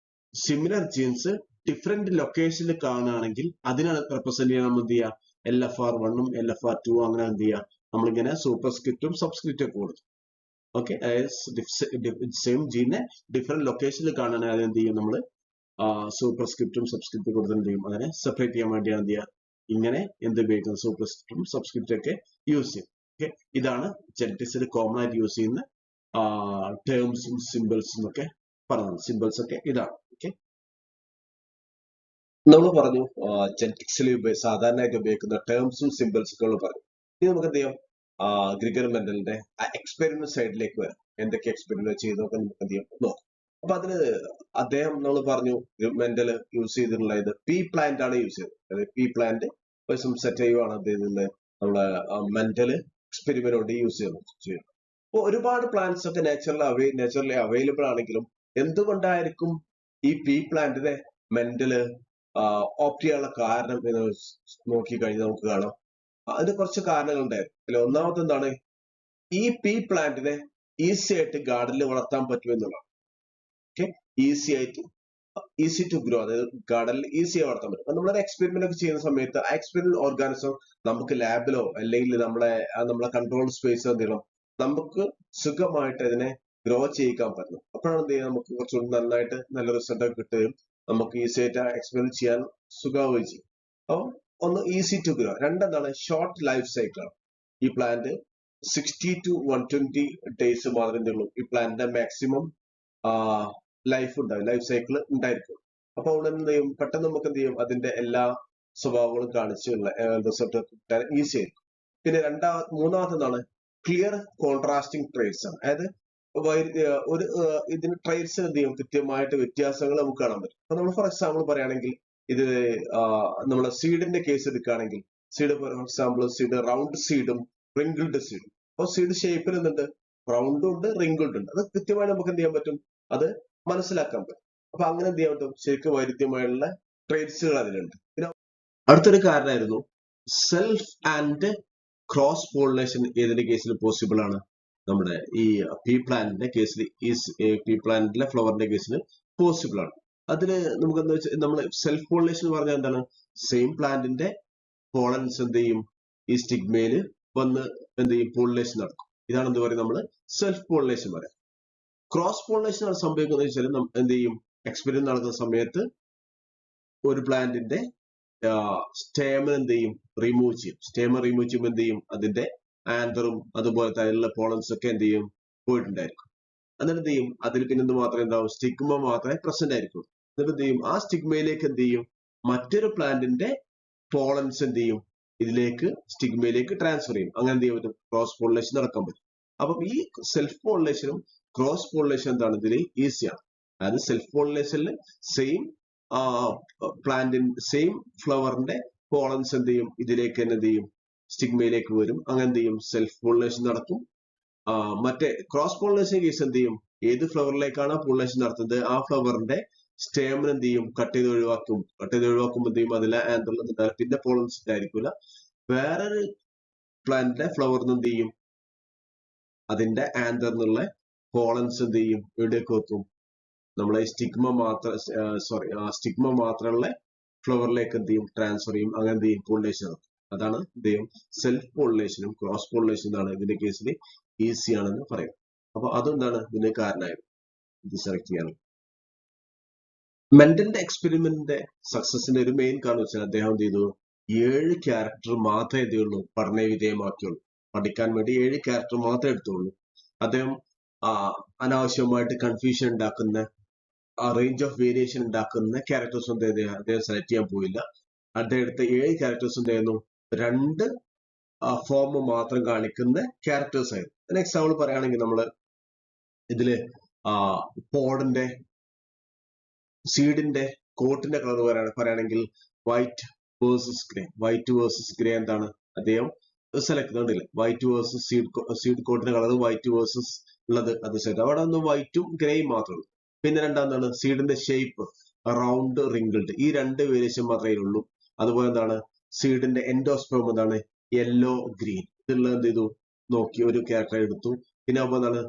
[SPEAKER 1] സിമിലർ ജീൻസ് ഡിഫറെന്റ് ലൊക്കേഷനിൽ കാണുകയാണെങ്കിൽ അതിനാണ് റെപ്രസെന്റ് ചെയ്യാൻ നമ്മൾ എന്ത് ചെയ്യുക, LFR 1ഉം LFR 2ഉം അങ്ങനെ എന്ത് ചെയ്യുക, നമ്മളിങ്ങനെ സൂപ്പർ സ്ക്രിപ്റ്റും സബ്സ്ക്രിപ്റ്റും ഒക്കെ കൊടുക്കും. ഓക്കെ, സെയിം ജീനെ ഡിഫറെന്റ് ലൊക്കേഷനിൽ കാണുകയാണെങ്കിൽ അത് എന്ത് ചെയ്യും, നമ്മൾ സൂപ്പർ സ്ക്രിപ്റ്റും സബ്സ്ക്രിപ്റ്റും കൊടുത്ത് എന്ത് ചെയ്യും, അതിനെ സെപ്പറേറ്റ് ചെയ്യാൻ വേണ്ടിയാണ് എന്ത് ചെയ്യുക, ഇങ്ങനെ എന്ത് ഉപയോഗിക്കുന്നത്, സൂപ്പർ സ്ക്രിപ്റ്റും സബ്സ്ക്രിപ്റ്റും ഒക്കെ യൂസ് ചെയ്യും. ഓക്കെ, ഇതാണ് ജനറ്റിക്സിൽ കോമൺ ആയിട്ട് യൂസ് ചെയ്യുന്ന ടേംസും സിമ്പിൾസും ഒക്കെ പറഞ്ഞത്. സിമ്പിൾസ് ഒക്കെ ഇതാണ്. ഓക്കെ, നമ്മൾ പറഞ്ഞു ജനറ്റിക്സിൽ സാധാരണയായിട്ട് ഉപയോഗിക്കുന്ന ടേംസും സിമ്പിൾസും പറഞ്ഞു. ഇനി നമുക്ക് എന്ത് ചെയ്യാം, ഗ്രിഗർ മെന്റലിന്റെ എക്സ്പെരിമെന്റ് സൈഡിലേക്ക് വരാം. എന്തൊക്കെ എക്സ്പെരിമെന്റ് ചെയ്തൊക്കെ നമുക്ക് എന്ത് ചെയ്യാം നോക്കാം. അപ്പൊ അതിന് അദ്ദേഹം നമ്മൾ പറഞ്ഞു മെന്റൽ യൂസ് ചെയ്തിട്ടുള്ള ഇത് പീ പ്ലാന്റ് ആണ് യൂസ് ചെയ്തത്. അതായത് പീ പ്ലാന്റ് സെറ്റ് ചെയ്യുവാണ് അദ്ദേഹത്തിന്റെ നമ്മളെ മെന്റൽ എക്സ്പെരിമെന്റ് കൊണ്ട് യൂസ് ചെയ്യുന്നത്. അപ്പൊ ഒരുപാട് പ്ലാന്റ്സ് ഒക്കെ നേച്ചുറലി അവൈലബിൾ ആണെങ്കിലും എന്തുകൊണ്ടായിരിക്കും ഈ പീ പ്ലാന്റിനെ മെന്റല് ഓപ്റ്റ് ചെയ്യാനുള്ള കാരണം എന്ന് നോക്കി കഴിഞ്ഞാൽ നമുക്ക് കാണാം, അതിന് കുറച്ച് കാരണങ്ങൾ ഉണ്ടായിരുന്നു. അതിൽ ഒന്നാമത്തെ എന്താണ്, ഈ പീ പ്ലാന്റിനെ ഈസി ആയിട്ട് ഗാർഡനിൽ വളർത്താൻ പറ്റുമെന്നുള്ളതാണ്. ഓക്കെ, ഈസി ടു ഗ്രോ, അതായത് ഗാർഡനിൽ ഈസിയായി വളർത്താൻ പറ്റും. നമ്മളൊരു എക്സ്പെരിമെന്റ് ഒക്കെ ചെയ്യുന്ന സമയത്ത് ആ എക്സ്പെരിമെന്റ് ഓർഗാനിസം നമുക്ക് ലാബിലോ അല്ലെങ്കിൽ നമ്മളെ കൺട്രോൾ സ്പേസോ എന്തെങ്കിലും നമുക്ക് സുഖമായിട്ട് അതിനെ ഗ്രോ ചെയ്യിക്കാൻ പറ്റും. അപ്പോഴാണ് എന്ത് ചെയ്യുക, നമുക്ക് കുറച്ചുകൂടി നന്നായിട്ട് നല്ല റിസൾട്ട് ഒക്കെ കിട്ടുകയും നമുക്ക് ഈസി ആയിട്ട് എക്സ്പെരിമെന്റ് ചെയ്യാൻ സുഖമാവുകയും ചെയ്യും. അപ്പോൾ ഒന്ന് ഈസി ടു ഗ്രോ, രണ്ടെന്താണ് ഷോർട്ട് ലൈഫ് സൈക്കിൾ ആണ്. ഈ പ്ലാന്റ് 60 to 120 ഡേയ്സ് മാത്രമേ ഉള്ളൂ ഈ പ്ലാന്റിന്റെ മാക്സിമം ലൈഫ് സൈക്കിൾ ഉണ്ടായിരിക്കും. അപ്പൊ അവിടെ എന്ത് ചെയ്യും, പെട്ടെന്ന് നമുക്ക് എന്ത് ചെയ്യും, അതിന്റെ എല്ലാ സ്വഭാവങ്ങളും കാണിച്ചുള്ള റിസൾട്ട് കിട്ടാൻ ഈസി ആയിരിക്കും. പിന്നെ മൂന്നാമതെന്താണ്, ക്ലിയർ കോൺട്രാസ്റ്റിംഗ് ട്രേറ്റ്സ് ആണ്. അതായത് ഒരു ഇതിന് ട്രേറ്റ്സ് എന്ത് ചെയ്യും, കൃത്യമായിട്ട് വ്യത്യാസങ്ങൾ നമുക്ക് കാണാൻ പറ്റും. അപ്പൊ നമ്മൾ ഫോർ എക്സാമ്പിൾ പറയുകയാണെങ്കിൽ ഇത് നമ്മളെ സീഡിന്റെ കേസ് എടുക്കുകയാണെങ്കിൽ, seed for example seed round സീഡും റിങ്കിൾഡ് സീഡും. അപ്പൊ സീഡ് ഷേപ്പിൽ എന്തുണ്ട്, റൗണ്ടും ഉണ്ട് റിങ്കിൾഡ് ഉണ്ട്. അത് കൃത്യമായി നമുക്ക് എന്ത് ചെയ്യാൻ പറ്റും, അത് മനസ്സിലാക്കാൻ പറ്റും. അപ്പൊ അങ്ങനെ എന്ത് ചെയ്യാൻ പറ്റും, ശരിക്കും വൈരുദ്ധ്യമായുള്ള ട്രേറ്റ്സുകൾ അതിലുണ്ട്. പിന്നെ അടുത്തൊരു കാരണമായിരുന്നു സെൽഫ് ആൻഡ് ക്രോസ് പോളിനേഷൻ. ഏതിന്റെ കേസിൽ പോസിബിൾ ആണ്, നമ്മുടെ ഈ പീ പ്ലാന്റിന്റെ കേസിൽ, ഈ പീ പ്ലാന്റിലെ ഫ്ലവറിന്റെ കേസിൽ പോസിബിൾ ആണ്. അതിന് നമുക്ക് എന്താ വെച്ചാൽ, നമ്മൾ സെൽഫ് പോളിനേഷൻ എന്ന് പറഞ്ഞാൽ എന്താണ്, സെയിം പ്ലാന്റിന്റെ പോളൻസ് എന്ത് ചെയ്യും, ഈ സ്റ്റിഗ്മയിൽ വന്ന് എന്ത് ചെയ്യും, പോളിനേഷൻ നടക്കും. ഇതാണ് എന്ത് പറയും, നമ്മൾ സെൽഫ് പോളിനേഷൻ പറയാം. ക്രോസ് പോളിനേഷൻ ആണ് സംഭവിക്കുന്നത് വെച്ചാൽ എന്ത് ചെയ്യും, എക്സ്പെരിമെന്റ് നടക്കുന്ന സമയത്ത് ഒരു പ്ലാന്റിന്റെ സ്റ്റേമൻ എന്ത് ചെയ്യും, റിമൂവ് ചെയ്യും. സ്റ്റേമൻ റിമൂവ് ചെയ്യുമ്പോൾ എന്ത് ചെയ്യും, അതിന്റെ ആന്തറും അതുപോലത്തെ അതിലുള്ള പോളൻസ് ഒക്കെ എന്ത് ചെയ്യും, പോയിട്ടുണ്ടായിരിക്കും. എന്നിട്ട് എന്ത് ചെയ്യും, അതിൽ പിന്നെ എന്ത് മാത്രമേ ഉണ്ടാവും, സ്റ്റിഗ്മ മാത്രമേ പ്രസന്റ് ആയിരിക്കും. എന്നിട്ട് എന്ത് ചെയ്യും, ആ സ്റ്റിഗ്മയിലേക്ക് എന്ത് ചെയ്യും, മറ്റൊരു പ്ലാന്റിന്റെ പോളൻസ് എന്ത് ചെയ്യും, ഇതിലേക്ക് സ്റ്റിഗ്മയിലേക്ക് ട്രാൻസ്ഫർ ചെയ്യും. അങ്ങനെ എന്ത് ചെയ്യാൻ പറ്റും, ക്രോസ് പോളിനേഷൻ നടക്കാൻ പറ്റും. അപ്പം ഈ സെൽഫ് പോളിനേഷനും ക്രോസ് പോളിനേഷൻ എന്താണ്, ഇതിൽ ഈസിയാണ്. അതായത് സെൽഫ് പോളിനേഷനിൽ സെയിം സെയിം ഫ്ലവറിന്റെ പോളൻസ് എന്ത് ചെയ്യും, ഇതിലേക്ക് തന്നെ എന്ത് ചെയ്യും, സ്റ്റിഗ്മയിലേക്ക് വരും. അങ്ങനെ എന്ത് ചെയ്യും, സെൽഫ് പോളിനേഷൻ നടക്കും. മറ്റേ ക്രോസ് പോളിനേഷൻ കേസ് എന്ത് ചെയ്യും, ഏത് ഫ്ലവറിലേക്കാണ് പോളിനേഷൻ നടത്തുന്നത്, ആ ഫ്ലവറിന്റെ സ്റ്റേമിന് എന്ത് ചെയ്യും കട്ട് ചെയ്ത് ഒഴിവാക്കുമ്പോൾ എന്ത് ചെയ്യും അതിലെ ആന്തറിൽ പിന്നെ പോളൻസ് ആയിരിക്കില്ല. വേറൊരു പ്ലാന്റിന്റെ ഫ്ലവറിന് എന്ത് ചെയ്യും അതിന്റെ ആന്തറിനുള്ള പോളൻസ് എന്ത് ചെയ്യും എവിടേക്ക് വെക്കും നമ്മളെ സ്റ്റിഗ്മ മാത്രമുള്ള ഫ്ലവറിലേക്ക് എന്ത് ചെയ്യും ട്രാൻസ്ഫർ ചെയ്യും. അങ്ങനെ എന്ത് ചെയ്യും പോളിനേഷൻ നടക്കും. അതാണ് എന്ത് ചെയ്യും സെൽഫ് പോളിനേഷനും ക്രോസ് പോളിനേഷൻ എന്താണ് ഇതിന്റെ കേസിൽ ഈസി ആണെന്ന് പറയും. അപ്പൊ അതെന്താണ് ഇതിന് കാരണമായത് ഇത് സെലക്ട് ചെയ്യാൻ. മെന്റലിന്റെ എക്സ്പെരിമെന്റിന്റെ സക്സസിന്റെ ഒരു മെയിൻ കാരണം വെച്ചാൽ അദ്ദേഹം എന്ത് ചെയ്തു 7 ക്യാരക്ടർ മാത്രമേ എന്ത് ചെയ്യുള്ളൂ പഠന വിധേയമാക്കിയുള്ളൂ. പഠിക്കാൻ വേണ്ടി 7 ക്യാരക്ടർ മാത്രമേ എടുത്തുള്ളൂ. അദ്ദേഹം അനാവശ്യമായിട്ട് കൺഫ്യൂഷൻ ഉണ്ടാക്കുന്ന റേഞ്ച് ഓഫ് വേരിയേഷൻ ഉണ്ടാക്കുന്ന ക്യാരക്ടേഴ്സ് ഒന്നും അദ്ദേഹം സെലക്ട് ചെയ്യാൻ പോയില്ല. അദ്ദേഹം എടുത്ത 7 ക്യാരക്ടേഴ്സ് എന്തായിരുന്നു 2 ഫോം മാത്രം കാണിക്കുന്ന ക്യാരക്ടേഴ്സ് ആയിരുന്നു. അതിന് എക്സാമ്പിൾ പറയുകയാണെങ്കിൽ നമ്മള് ഇതില് പോഡിന്റെ സീഡിന്റെ കോട്ടിന്റെ കളർ പറയുകയാണെങ്കിൽ വൈറ്റ് വേഴ്സസ് ഗ്രേ എന്താണ് അദ്ദേഹം സെലക്ട് ചെയ്തില്ല. വൈറ്റ് വേഴ്സസ് സീഡ് കോട്ടിന്റെ കളർ വൈറ്റ് വേഴ്സസ് ഉള്ളത് അത് സെലക്ട്. അവിടെ ഒന്ന് വൈറ്റും ഗ്രേയും മാത്രമേ. പിന്നെ രണ്ടാമതാണ് സീഡിന്റെ ഷേപ്പ് റൗണ്ട് റിങ്കിൾഡ്. ഈ 2 വേരിയേഷൻ മാത്രമേ ഉള്ളൂ. അതുപോലെ എന്താണ് സീഡിന്റെ എൻഡോസ്പേം എന്താണ് യെല്ലോ ഗ്രീൻ. ഇതുള്ള എന്ത് ചെയ്തു നോക്കി ഒരു ക്യാരക്ടർ എടുത്തു. പിന്നെ അതുപോലെ എന്താണ്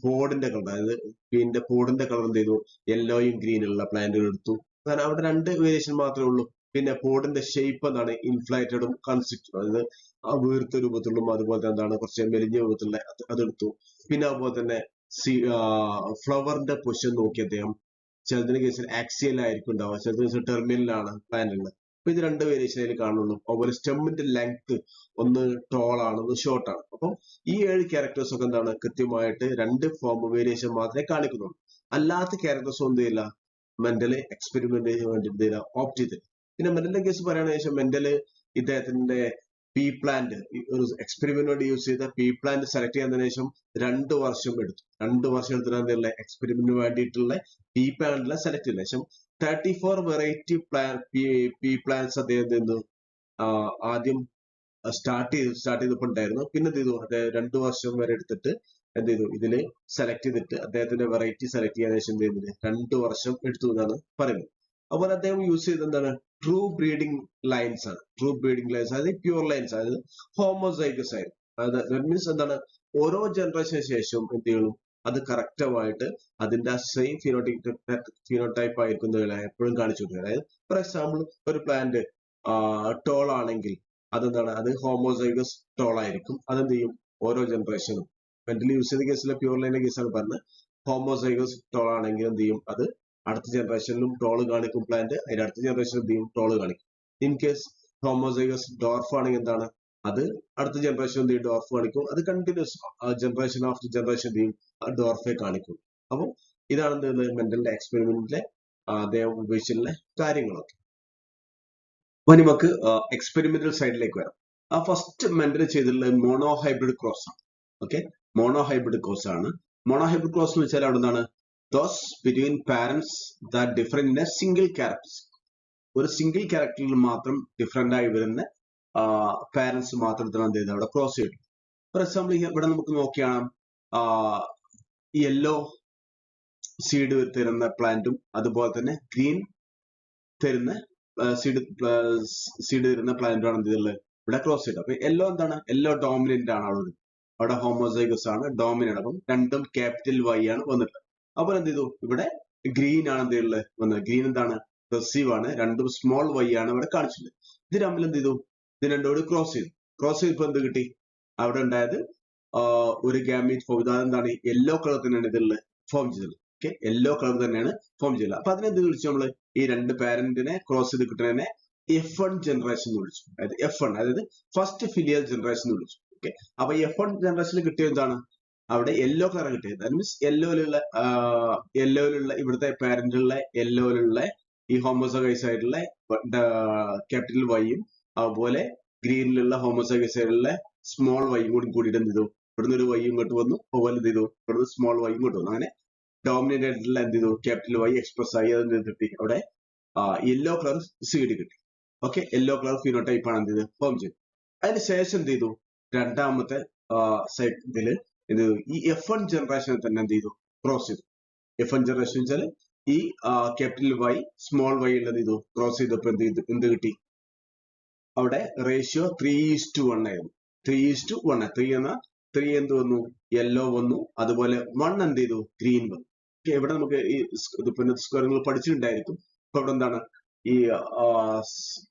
[SPEAKER 1] പോഡിന്റെ കളർ അതായത് പിന്നെ പോഡിന്റെ കളർ എന്ത് ചെയ്തു യെല്ലോയും ഗ്രീനുള്ള പ്ലാന്റുകൾ എടുത്തു. കാരണം അവിടെ 2 വേരിയേഷൻ മാത്രമേ ഉള്ളൂ. പിന്നെ പോഡിന്റെ ഷേപ്പ് എന്താണ് ഇൻഫ്ലേറ്റഡും കൺസ്ട്രിക്ട് അതായത് വീർത്ത രൂപത്തിലുള്ള അതുപോലെ തന്നെ എന്താണ് കുറച്ച് മെലിഞ്ഞ രൂപത്തിലുള്ള അതെടുത്തു. പിന്നെ അതുപോലെ തന്നെ ഫ്ലവറിന്റെ പൊസിഷൻ നോക്കി അദ്ദേഹം ചിലതിന്റെ കേസിൽ ആക്സിയൽ ആയിരിക്കും ഉണ്ടാവുക, ചിലതിന് കേസിൽ ടെർമിനലാണ് പ്ലാന്റ് ഉള്ളത്. അപ്പൊ ഇത് 2 വേരിയേഷൻ അതിൽ കാണുള്ളൂ. അതുപോലെ സ്റ്റെമ്മിന്റെ ലെങ്ത് ഒന്ന് ടോൾ ആണ് ഒന്ന് ഷോർട്ട് ആണ്. അപ്പം ഈ 7 ക്യാരക്ടേഴ്സ് ഒക്കെ എന്താണ് കൃത്യമായിട്ട് 2 ഫോം വേരിയേഷൻ മാത്രമേ കാണിക്കുന്നുള്ളൂ. അല്ലാത്ത ക്യാരക്ടേഴ്സ് ഒന്നും ചെയ്യില്ല മെന്റല് എക്സ്പെരിമെന്റിന് വേണ്ടി ഓപ്റ്റ് ചെയ്ത്. പിന്നെ മെന്റലിന്റെ കേസ് പറയുകയാണെന്ന് വെച്ചാൽ മെന്റല് ഇദ്ദേഹത്തിന്റെ പീ പ്ലാന്റ് ഒരു എക്സ്പെരിമെന്റ് വേണ്ടി യൂസ് ചെയ്ത പീ പ്ലാന്റ് സെലക്ട് ചെയ്യുന്നതിന് ശേഷം 2 വർഷം എടുത്തു. 2 വർഷം എടുത്തിട്ടുള്ള എക്സ്പെരിമെന്റിന് വേണ്ടിയിട്ടുള്ള പീ പ്ലാന്റിലെ സെലക്ട് ചെയ്തതിനു ശേഷം 34 വെറൈറ്റി പീ പ്ലാന്റ്സ് അദ്ദേഹം ആദ്യം സ്റ്റാർട്ട് ചെയ്തപ്പോൾ ഉണ്ടായിരുന്നു. പിന്നെ എന്ത് ചെയ്തു അദ്ദേഹം 2 വർഷം വരെ എടുത്തിട്ട് എന്ത് ചെയ്തു ഇതില് സെലക്ട് ചെയ്തിട്ട് അദ്ദേഹത്തിന്റെ വെറൈറ്റി സെലക്ട് ചെയ്യാൻ ശേഷം എന്ത് ചെയ്യുന്നത് 2 വർഷം എടുത്തു എന്നാണ് പറയുന്നത്. അതുപോലെ അദ്ദേഹം യൂസ് ചെയ്ത് എന്താണ് ട്രൂ ബ്രീഡിംഗ് ലൈൻസ് ആണ്. ട്രൂ ബ്രീഡിംഗ് ലൈൻസ് അതായത് പ്യൂർ ലൈൻസ് അതായത് ഹോമോസൈഗസ് ആയിരുന്നു. അതായത് മീൻസ് എന്താണ് ഓരോ ജനറേഷന് ശേഷം എന്ത് ചെയ്യണം അത് കറക്റ്റമായിട്ട് അതിന്റെ സെയിം ഫിനോടൈപ്പ് ആയിരിക്കുന്നതില്ല എപ്പോഴും കാണിച്ചു കൊടുക്കുക. അതായത് ഫോർ എക്സാമ്പിൾ ഒരു പ്ലാന്റ് ടോൾ ആണെങ്കിൽ അതെന്താണ് അത് ഹോമോസൈഗസ് ടോൾ ആയിരിക്കും. അതെന്ത് ചെയ്യും ഓരോ ജനറേഷനും മെന്റലി യൂസ് ചെയ്ത കേസിലെ പ്യൂർ ലൈനിന്റെ കേസാണ് പറഞ്ഞത്. ഹോമോസൈഗസ് ടോൾ ആണെങ്കിൽ എന്ത് ചെയ്യും അത് അടുത്ത ജനറേഷനിലും ടോള് കാണിക്കും പ്ലാന്റ്, അതിന്റെ അടുത്ത ജനറേഷനിൽ എന്ത് ചെയ്യും ടോള് കാണിക്കും. ഇൻ കേസ് ഹോമോസൈഗസ് ഡോർഫ് ആണെങ്കിൽ എന്താണ് അത് അടുത്ത ജനറേഷൻ എന്ത് ചെയ്യും ഡോർഫ് കാണിക്കും. അത് കണ്ടിന്യൂസ് ജനറേഷൻ ആഫ്റ്റർ ജനറേഷൻ എന്ത് ചെയ്യും ഡോർഫെ കാണിക്കും. അപ്പം ഇതാണ് എന്ത് മെന്റലിന്റെ എക്സ്പെരിമെന്റിലെ അദ്ദേഹം ഉപയോഗിച്ചിട്ടുള്ള കാര്യങ്ങളൊക്കെ. അപ്പൊ നമുക്ക് എക്സ്പെരിമെന്റൽ സൈഡിലേക്ക് വരാം. ഫസ്റ്റ് മെന്റൽ ചെയ്തിട്ടുള്ള മോണോ ഹൈബ്രിഡ് ക്രോസ് ആണ്. ഓക്കെ, മോണോ ഹൈബ്രിഡ് ക്രോസ് ആണ്. മോണോ ഹൈബ്രിഡ് ക്രോസ് എന്ന് വെച്ചാൽ അവിടെ എന്താണ് those between parents that different in A single character. ഒരു സിംഗിൾ ക്യാരക്ടറിൽ മാത്രം ഡിഫറെന്റ് ആയി വരുന്ന പാരന്റ്സ് മാത്രം എന്ത് ചെയ്ത് അവിടെ ക്രോസ് ചെയ്തു. ഫോർ എക്സാമ്പിൾ ഇവിടെ നമുക്ക് നോക്കിയാണ് യെല്ലോ സീഡ് തരുന്ന പ്ലാന്റും അതുപോലെ തന്നെ ഗ്രീൻ തരുന്ന സീഡ് തരുന്ന പ്ലാന്റും ആണ് എന്ത് ചെയ്തുള്ളത് ഇവിടെ ക്രോസ് ചെയ്തത്. അപ്പൊ യെല്ലോ എന്താണ് യെല്ലോ ഡോമിനന്റ് ആണ് അവിടെ ഹോമോസൈഗസ് ആണ് ഡോമിനന്റ്. അപ്പം രണ്ടും ക്യാപിറ്റൽ വൈ ആണ് വന്നിട്ടുള്ളത്. അപ്പോൾ എന്ത് ചെയ്തു ഇവിടെ ഗ്രീൻ ആണ് എന്ത് ചെയ്തുള്ളത് വന്നത്. ഗ്രീൻ എന്താണ് റിസീവ് ആണ്, രണ്ടും സ്മോൾ വൈ ആണ് ഇവിടെ കാണിച്ചിട്ടുള്ളത്. ഇത് തമ്മിൽ എന്ത് ചെയ്തു ഇത് രണ്ടും കൂടി ക്രോസ് ചെയ്തു. ക്രോസ് ചെയ്തപ്പോൾ എന്ത് കിട്ടി അവിടെ ഉണ്ടായത് ഒരു ഗാമീറ്റ് ഫോം. അതെന്താണ് യെല്ലോ കളർ തന്നെയാണ് ഇതിൽ ഫോം ചെയ്തത്. ഓക്കെ, യെല്ലോ കളർ തന്നെയാണ് ഫോം ചെയ്തത്. അപ്പൊ അതിനെന്ത് വിളിച്ചു നമ്മള് ഈ 2 പാരന്റിനെ ക്രോസ് ചെയ്ത് കിട്ടുന്നതിനെ F1 ജനറേഷൻ എന്ന് വിളിച്ചു. അതായത് F1 അതായത് ഫസ്റ്റ് ഫിലിയൽ ജനറേഷൻ എന്ന് വിളിച്ചു. ഓക്കെ, അപ്പൊ F1 ജനറേഷനിൽ കിട്ടിയത് എന്താണ് അവിടെ യെല്ലോ കളർ കിട്ടിയത്. ദാറ്റ് മീൻസ് യെല്ലോയിലുള്ള ഇവിടുത്തെ പാരന്റിലുള്ള യെല്ലോയിലുള്ള ഈ ഹോമോസൈഗസ് ആയിട്ടുള്ള ക്യാപിറ്റൽ വൈയും അതുപോലെ ഗ്രീനിലുള്ള ഹോമോസൈഗസ് ആയിട്ടുള്ള സ്മോൾ വൈയും കൂടി കൂടിയിട്ട് എന്ത് ചെയ്തു ഇവിടുന്ന് ഒരു വൈ ഇങ്ങോട്ട് വന്നു. അതുപോലെ എന്ത് ചെയ്തു ഇവിടുന്ന് സ്മോൾ വൈ ഇങ്ങോട്ട് വന്നു. അങ്ങനെ ഡോമിനന്റ് ആയിട്ടുള്ള എന്ത് ചെയ്തു ക്യാപിറ്റൽ വൈ എക്സ്പ്രസ് ആയി അത് കിട്ടി അവിടെ യെല്ലോ കളർ സീഡ് കിട്ടി. ഓക്കെ, യെല്ലോ കളർ ഫിനോടൈപ്പ് ആണ് എന്ത് ചെയ്ത് ഫോം ചെയ്തു. അതിന് ശേഷം എന്ത് ചെയ്തു രണ്ടാമത്തെ ഇതില് എന്ത് ചെയ്തു ഈ F1 ജനറേഷനെ തന്നെ എന്ത് ചെയ്തു ക്രോസ് ചെയ്തു. F1 ജനറേഷൻ വെച്ചാൽ ഈ ക്യാപിറ്റൽ വൈ സ്മോൾ വൈ ഉള്ളത് ഇത് ക്രോസ് ചെയ്തപ്പോ എന്ത് കിട്ടി? അവിടെ റേഷ്യോ 3:1 ആയിരുന്നു. 3:1. 3 എന്ത് വന്നു? യെല്ലോ വന്നു. അതുപോലെ 1 എന്ത് ചെയ്തു? ഗ്രീൻ വന്നു. ഇവിടെ നമുക്ക് ഈ സ്ക്വയർ നിങ്ങൾ പഠിച്ചിട്ടുണ്ടായിരിക്കും. ഇപ്പൊ ഇവിടെ എന്താണ് ഈ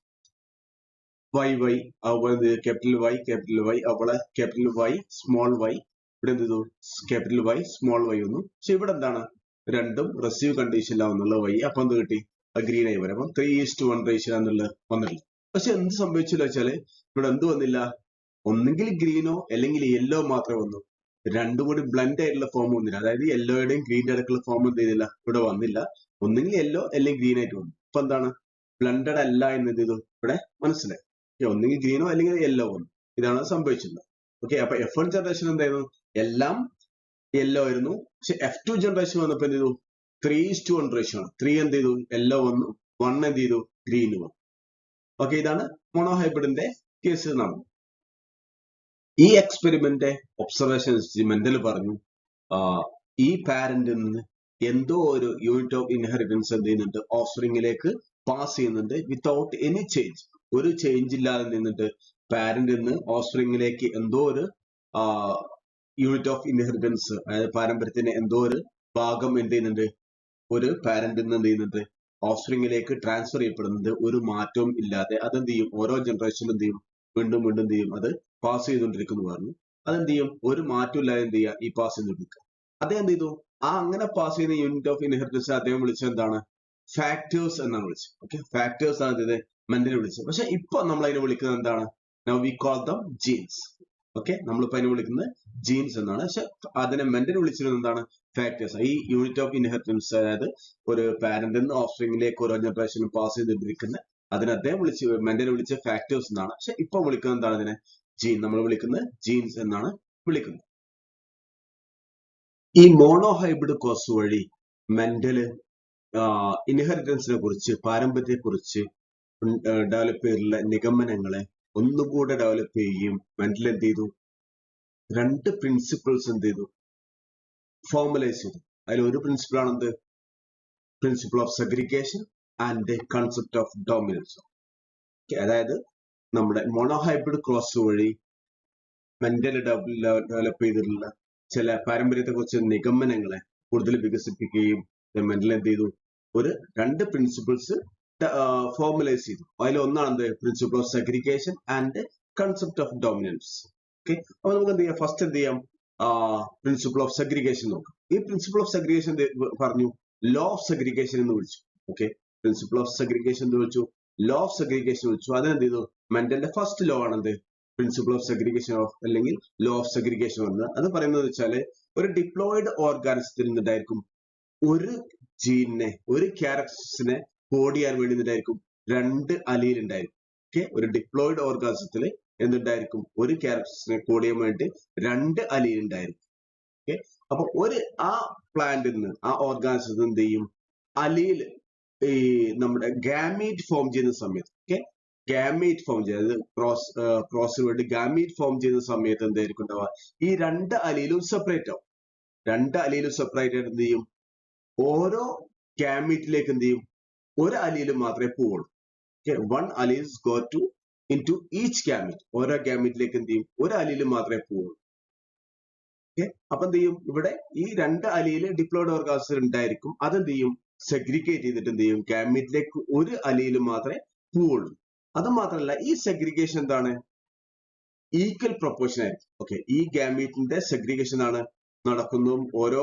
[SPEAKER 1] വൈ അതുപോലെ ക്യാപിറ്റൽ വൈ അവിടെ ക്യാപിറ്റൽ വൈ സ്മോൾ വൈ, ഇവിടെ എന്ത് ചെയ്തു? ക്യാപിറ്റൽ വൈ സ്മോൾ വൈ വന്നു. പക്ഷെ ഇവിടെ എന്താണ് രണ്ടും റെസീവ് കണ്ടീഷനിലാവുന്നുള്ള വൈ. അപ്പൊ എന്ത് കിട്ടി? ഗ്രീൻ ആയി വരും. അപ്പൊ 3:1 റേഷ്യോ എന്നുള്ളത് വന്നില്ല. പക്ഷെ എന്ത് സംഭവിച്ചില്ല വെച്ചാല് ഇവിടെ എന്ത് വന്നില്ല? ഒന്നെങ്കിൽ ഗ്രീനോ അല്ലെങ്കിൽ യെല്ലോ മാത്രമേ വന്നു. രണ്ടും കൂടി ബ്ലെൻഡ് ആയിട്ടുള്ള ഫോം വന്നില്ല. അതായത് യെല്ലോയുടെയും ഗ്രീൻ്റെ ഇടയ്ക്കുള്ള ഫോം എന്ത് ചെയ്തില്ല? ഇവിടെ വന്നില്ല. ഒന്നെങ്കിൽ യെല്ലോ അല്ലെങ്കിൽ ഗ്രീൻ ആയിട്ട് വന്നു. അപ്പൊ എന്താണ് ബ്ലെൻഡഡ് അല്ല എന്ന് എന്ത് ചെയ്തു? ഇവിടെ മനസ്സിലായി. ഒന്നെങ്കിൽ ഗ്രീനോ അല്ലെങ്കിൽ യെല്ലോ വന്നു. ഇതാണ് സംഭവിച്ചിട്ടുള്ളത്. ഓക്കെ, അപ്പൊ F1 ജനറേഷൻ എന്തായിരുന്നു? എല്ലാം യെല്ലോ ആയിരുന്നു. പക്ഷെ F2 ജനറേഷൻ വന്നപ്പോ എന്ത് ചെയ്തു? 3:1 റേഷ്യോ ആണ്. 3 എന്ത് ചെയ്തു? യെല്ലോ വന്നു. 1 എന്ത് ചെയ്തു? ഗ്രീൻ വന്നു. ഓക്കെ, ഇതാണ് മോണോഹൈബ്രിഡിന്റെ കേസ് നടന്നു. ഈ എക്സ്പെരിമെന്റ് ഒബ്സർവേഷൻ മെന്റൽ പറഞ്ഞു ഈ പാരന്റിൽ നിന്ന് എന്തോ ഒരു യൂണിറ്റ് ഓഫ് ഇൻഹെറിറ്റൻസ് എന്ത് ചെയ്യുന്നുണ്ട്? ഓഫ്സ്പ്രിംഗിലേക്ക് പാസ് ചെയ്യുന്നുണ്ട് വിത്തൗട്ട് എനി ചേഞ്ച്. ഒരു ചേഞ്ച് ഇല്ലാതെ നിന്നിട്ട് പാരന്റിൽ നിന്ന് ഓഫ്സ്പ്രിംഗിലേക്ക് എന്തോ ഒരു യൂണിറ്റ് ഓഫ് ഇൻഹെറിറ്റൻസ്, അതായത് പാരമ്പര്യത്തിന് എന്തോ ഒരു ഭാഗം എന്ത് ചെയ്യുന്നുണ്ട്? ഒരു പാരന്റിൽ നിന്ന് എന്ത് ചെയ്യുന്നുണ്ട്? ഓഫ്സ്പ്രിംഗിലേക്ക് ട്രാൻസ്ഫർ ചെയ്യപ്പെടുന്നത് ഒരു മാറ്റവും ഇല്ലാതെ. അതെന്ത് ചെയ്യും? ഓരോ ജനറേഷനും എന്ത് ചെയ്യും? വീണ്ടും എന്ത് ചെയ്യും? അത് പാസ് ചെയ്തുകൊണ്ടിരിക്കുന്നു പറഞ്ഞു. അതെന്ത് ചെയ്യും? ഒരു മാറ്റം ഇല്ലാതെ എന്ത് ചെയ്യുക? ഈ പാസ് ചെയ്തുകൊണ്ടിരിക്കുക. അദ്ദേഹം എന്ത് ചെയ്തു? അങ്ങനെ പാസ് ചെയ്യുന്ന യൂണിറ്റ് ഓഫ് ഇൻഹെറിറ്റൻസ് അദ്ദേഹം വിളിച്ചത് എന്താണ്? ഫാക്ടേഴ്സ് എന്നാണ് വിളിച്ചത്. ഓക്കെ, ഫാക്ടേഴ്സ് ആണ് ഇത് മെന്റൽ വിളിച്ചത്. പക്ഷെ ഇപ്പൊ നമ്മൾ അതിനെ വിളിക്കുന്നത് എന്താണ്? Now we call them genes. Okay, നമ്മളിപ്പോ അതിനെ വിളിക്കുന്നത് ജീൻസ് എന്നാണ്. പക്ഷെ അതിനെ മെന്റൽ വിളിച്ചിരുന്നത് എന്താണ്? ഫാക്ടേഴ്സ്. ഈ യൂണിറ്റ് ഓഫ് ഇൻഹെറിറ്റൻസ്, അതായത് ഒരു പാരന്റിൽ നിന്ന് ഓഫ്സ്പ്രിംഗിലേക്ക് ഓരോ ജനറേഷനും പാസ് ചെയ്തുകൊണ്ടിരിക്കുന്ന അതിനെ അദ്ദേഹം മെന്റൽ വിളിച്ച ഫാക്ടേഴ്സ് എന്നാണ്. പക്ഷെ ഇപ്പൊ വിളിക്കുന്നത് എന്താണ്? അതിനെ ജീൻ. നമ്മൾ വിളിക്കുന്നത് ജീൻസ് എന്നാണ് വിളിക്കുന്നത്. ഈ മോണോഹൈബ്രിഡ് കോഴ്സ് വഴി മെന്റല് ഇൻഹെറിറ്റൻസിനെ കുറിച്ച്, പാരമ്പര്യത്തെ കുറിച്ച് ഡെവലപ്പ് ചെയ്തിട്ടുള്ള നിഗമനങ്ങളെ ഒന്നുകൂടെ ഡെവലപ്പ് ചെയ്യുകയും മെന്റൽ എന്ത് ചെയ്തു? 2 പ്രിൻസിപ്പിൾസ് എന്ത് ചെയ്തു? ഫോർമുലൈസ് ചെയ്തു. അതിൽ ഒരു പ്രിൻസിപ്പിൾ ആണെന്ത്? Principle of segregation and concept of dominance. അതായത് നമ്മുടെ മോണോഹൈബ്രിഡ് ക്രോസ് വഴി മെന്റൽ ഡെവലപ്പ് ചെയ്തിട്ടുള്ള ചില പാരമ്പര്യത്തെ കുറിച്ച് നിഗമനങ്ങളെ കൂടുതൽ വികസിപ്പിക്കുകയും മെന്റൽ എന്ത് ചെയ്തു? ഒരു 2 പ്രിൻസിപ്പിൾസ് ഫോർമുലൈസ് ചെയ്തു. അതിൽ ഒന്നാണ് principle of segregation and concept of dominance. Okay, അപ്പൊ നമുക്ക് എന്ത് ചെയ്യാം? ഫസ്റ്റ് എന്ത് ചെയ്യാം? പ്രിൻസിപ്പിൾ ഓഫ് സെഗ്രിഗേഷൻ നോക്കാം. ഈ പ്രിൻസിപ്പിൾ ഓഫ് സെഗ്രിഗേഷൻ പറഞ്ഞു ലോ ഓഫ് സെഗ്രിഗേഷൻ എന്ന് വിളിച്ചു. ഓക്കെ, പ്രിൻസിപ്പിൾ ഓഫ് സെഗ്രിഗേഷൻ എന്ന് വിളിച്ചു, ലോ ഓഫ് സെഗ്രിഗേഷൻ വിളിച്ചു. അതിനെന്ത് ചെയ്തു? മെന്റലിന്റെ ഫസ്റ്റ് ലോ ആണെന്ത്? പ്രിൻസിപ്പിൾ ഓഫ് സെഗ്രിഗേഷൻ അല്ലെങ്കിൽ ലോ ഓഫ് സെഗ്രിഗേഷൻ വന്നത്. അത് പറയുന്നത് വെച്ചാല് ഒരു ഡിപ്ലോയിഡ് ഓർഗാനിസത്തിൽ നിന്നിട്ടായിരിക്കും ഒരു ജീനിനെ, ഒരു ക്യാരക്ടറിനെ കോഡ് ചെയ്യാൻ വേണ്ടി നിന്നിട്ടായിരിക്കും 2 അലീൽ ഉണ്ടായിരിക്കും. ഓക്കെ, ഒരു ഡിപ്ലോയിഡ് ഓർഗാനിസത്തിൽ എന്തുണ്ടായിരിക്കും? ഒരു ക്യാരക്ടറിനെ കോഡ് ചെയ്യാൻ വേണ്ടി 2 അലീൽ ഉണ്ടായിരിക്കും. ഓക്കെ, അപ്പൊ ആ പ്ലാന്റിൽ നിന്ന്, ആ ഓർഗാനിസത്തിൽ എന്ത് ചെയ്യും? അലീൽ ഈ നമ്മുടെ ഗാമീറ്റ് ഫോം ചെയ്യുന്ന സമയത്ത്, ഓക്കെ, ഗാമീറ്റ് ഫോം ചെയ്യുന്നത് ക്രോസിന് വേണ്ടി ഗാമീറ്റ് ഫോം ചെയ്യുന്ന സമയത്ത് എന്തായിരിക്കും ഉണ്ടാവുക? ഈ 2 അലീലും സെപ്പറേറ്റ് ആവും. 2 അലീലും സെപ്പറേറ്റ് ആയിട്ട് എന്ത് ചെയ്യും? ഓരോ ഗാമീറ്റിലേക്ക് എന്ത് ചെയ്യും? ഒരു അലീൽ മാത്രമേ പോവുള്ളൂ. Okay, 1 alleles go to into each gamete. ഓരോ ഗാമീറ്റിലേക്ക് എന്ത് ചെയ്യും? ഒരു അലീൽ മാത്രമേ പോവുള്ളൂ. ഓക്കെ, അപ്പൊ എന്ത് ചെയ്യും? ഇവിടെ ഈ 2 അലീൽ ഡിപ്ലോയിഡ് ഓർഗാനിസത്തിൽ ഉണ്ടായിരിക്കും. അതെന്ത് ചെയ്യും? സെഗ്രിഗേറ്റ് ചെയ്തിട്ട് എന്ത് ചെയ്യും? ഗാമീറ്റിലേക്ക് ഒരു അലീൽ മാത്രമേ പോവുള്ളൂ. അത് മാത്രമല്ല, ഈ സെഗ്രിഗേഷൻ എന്താണ്? ഈക്വൽ പ്രൊപ്പോർഷൻ ആയിരിക്കും. ഓക്കെ, ഈ ഗാമീറ്റിന്റെ സെഗ്രിഗേഷൻ ആണ് നടക്കുന്നതും ഓരോ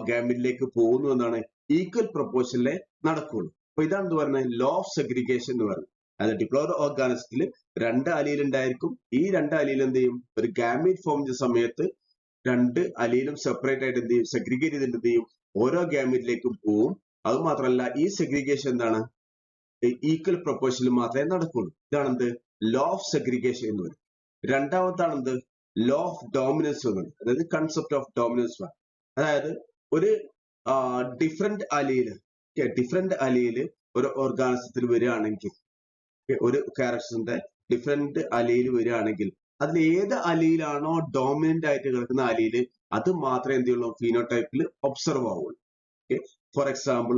[SPEAKER 1] ഗാമീറ്റിലേക്ക് പോകുന്നു എന്നാണ് ഈക്വൽ പ്രൊപ്പോർഷനിലെ നടക്കുള്ളൂ. അപ്പൊ ഇതാണ് എന്ത് പറയുന്നത്? ലോ ഓഫ് സെഗ്രിഗേഷൻ എന്ന് പറയുന്നത്. അതായത് ഡിപ്ലോയിഡ് ഓർഗാനിസത്തിൽ 2 അലീൽ ഉണ്ടായിരിക്കും. ഈ 2 അലീൽ എന്ത് ചെയ്യും? ഒരു ഗാമീറ്റ് ഫോം ചെയ്യുന്ന സമയത്ത് 2 അലീലും സെപ്പറേറ്റ് ആയിട്ട് എന്ത് ചെയ്യും? സെഗ്രിഗേറ്റ് ചെയ്തിട്ട് എന്ത് ചെയ്യും? ഓരോ ഗാമീറ്റിലേക്കും പോവും. അത് മാത്രമല്ല, ഈ സെഗ്രിഗേഷൻ എന്താണ്? ഈക്വൽ പ്രൊപ്പോർഷനിൽ മാത്രമേ നടക്കുള്ളൂ. ഇതാണ് എന്ത്? ലോ ഓഫ് സെഗ്രിഗേഷൻ എന്ന് പറയും. രണ്ടാമത്താണ് എന്ത്? ലോ ഓഫ് ഡോമിനൻസ് എന്ന് പറയും. അതായത് കൺസെപ്റ്റ് ഓഫ് ഡോമിനൻസ്. അതായത് ഒരു ഡിഫറെന്റ് അലീല് ഒരു ഓർഗാനിസത്തിൽ വരികയാണെങ്കിൽ, ഒരു ക്യാരക്ടറിന്റെ ഡിഫറെന്റ് അലീല് വരികയാണെങ്കിൽ അതിൽ ഏത് അലീലാണോ ഡോമിനന്റ് ആയിട്ട് കിടക്കുന്ന അലീല് അത് മാത്രമേ എന്ത് ചെയ്യുള്ളൂ? ഫീനോടൈപ്പിൽ ഒബ്സർവ് ആവുള്ളൂ. ഫോർ എക്സാമ്പിൾ,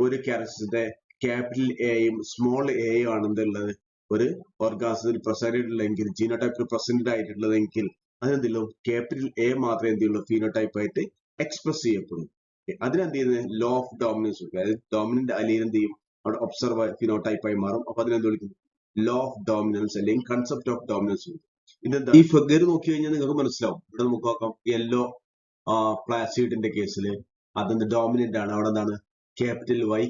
[SPEAKER 1] ഒരു ക്യാരക്ടറിന്റെ ക്യാപിറ്റൽ എയും സ്മോൾ എയും ആണ് എന്തുള്ളത് ഒരു ഓർഗാനിസത്തിൽ പ്രസന്റ് ഉള്ളതെങ്കിൽ ജീനോടൈപ്പിൽ പ്രസന്റ് ആയിട്ടുള്ളതെങ്കിൽ അതിനെന്തെങ്കിലും ക്യാപിറ്റൽ എ മാത്രമേ എന്ത് ചെയ്യുള്ളൂ ഫീനോടൈപ്പ് ആയിട്ട് എക്സ്പ്രസ് ചെയ്യപ്പെടും. അതിനെന്ത് ചെയ്യുന്നത് ലോ ഓഫ് ഡോമിനൻസ്, അതായത് ഡോമിനന്റ് അലീൽ എന്ത് ചെയ്യും അവിടെ ഒബ്സർവ് ഫിനോടൈപ്പ് ആയി മാറും. അപ്പൊ അതിനെന്ത് വിളിക്കും ലോ ഓഫ് ഡോമിനൻസ് അല്ലെങ്കിൽ കൺസെപ്റ്റ് ഓഫ് ഡോമിനൻസ്. ഇതെന്താ ഈ ഫിഗർ നോക്കി കഴിഞ്ഞാൽ നിങ്ങൾക്ക് മനസ്സിലാവും. ഇവിടെ നമുക്ക് നോക്കാം യെല്ലോ പ്ലാസീഡിന്റെ കേസിൽ അതെന്ത് ഡോമിനന്റ് ആണ്, അവിടെ എന്താണ് ക്യാപിറ്റൽ വൈ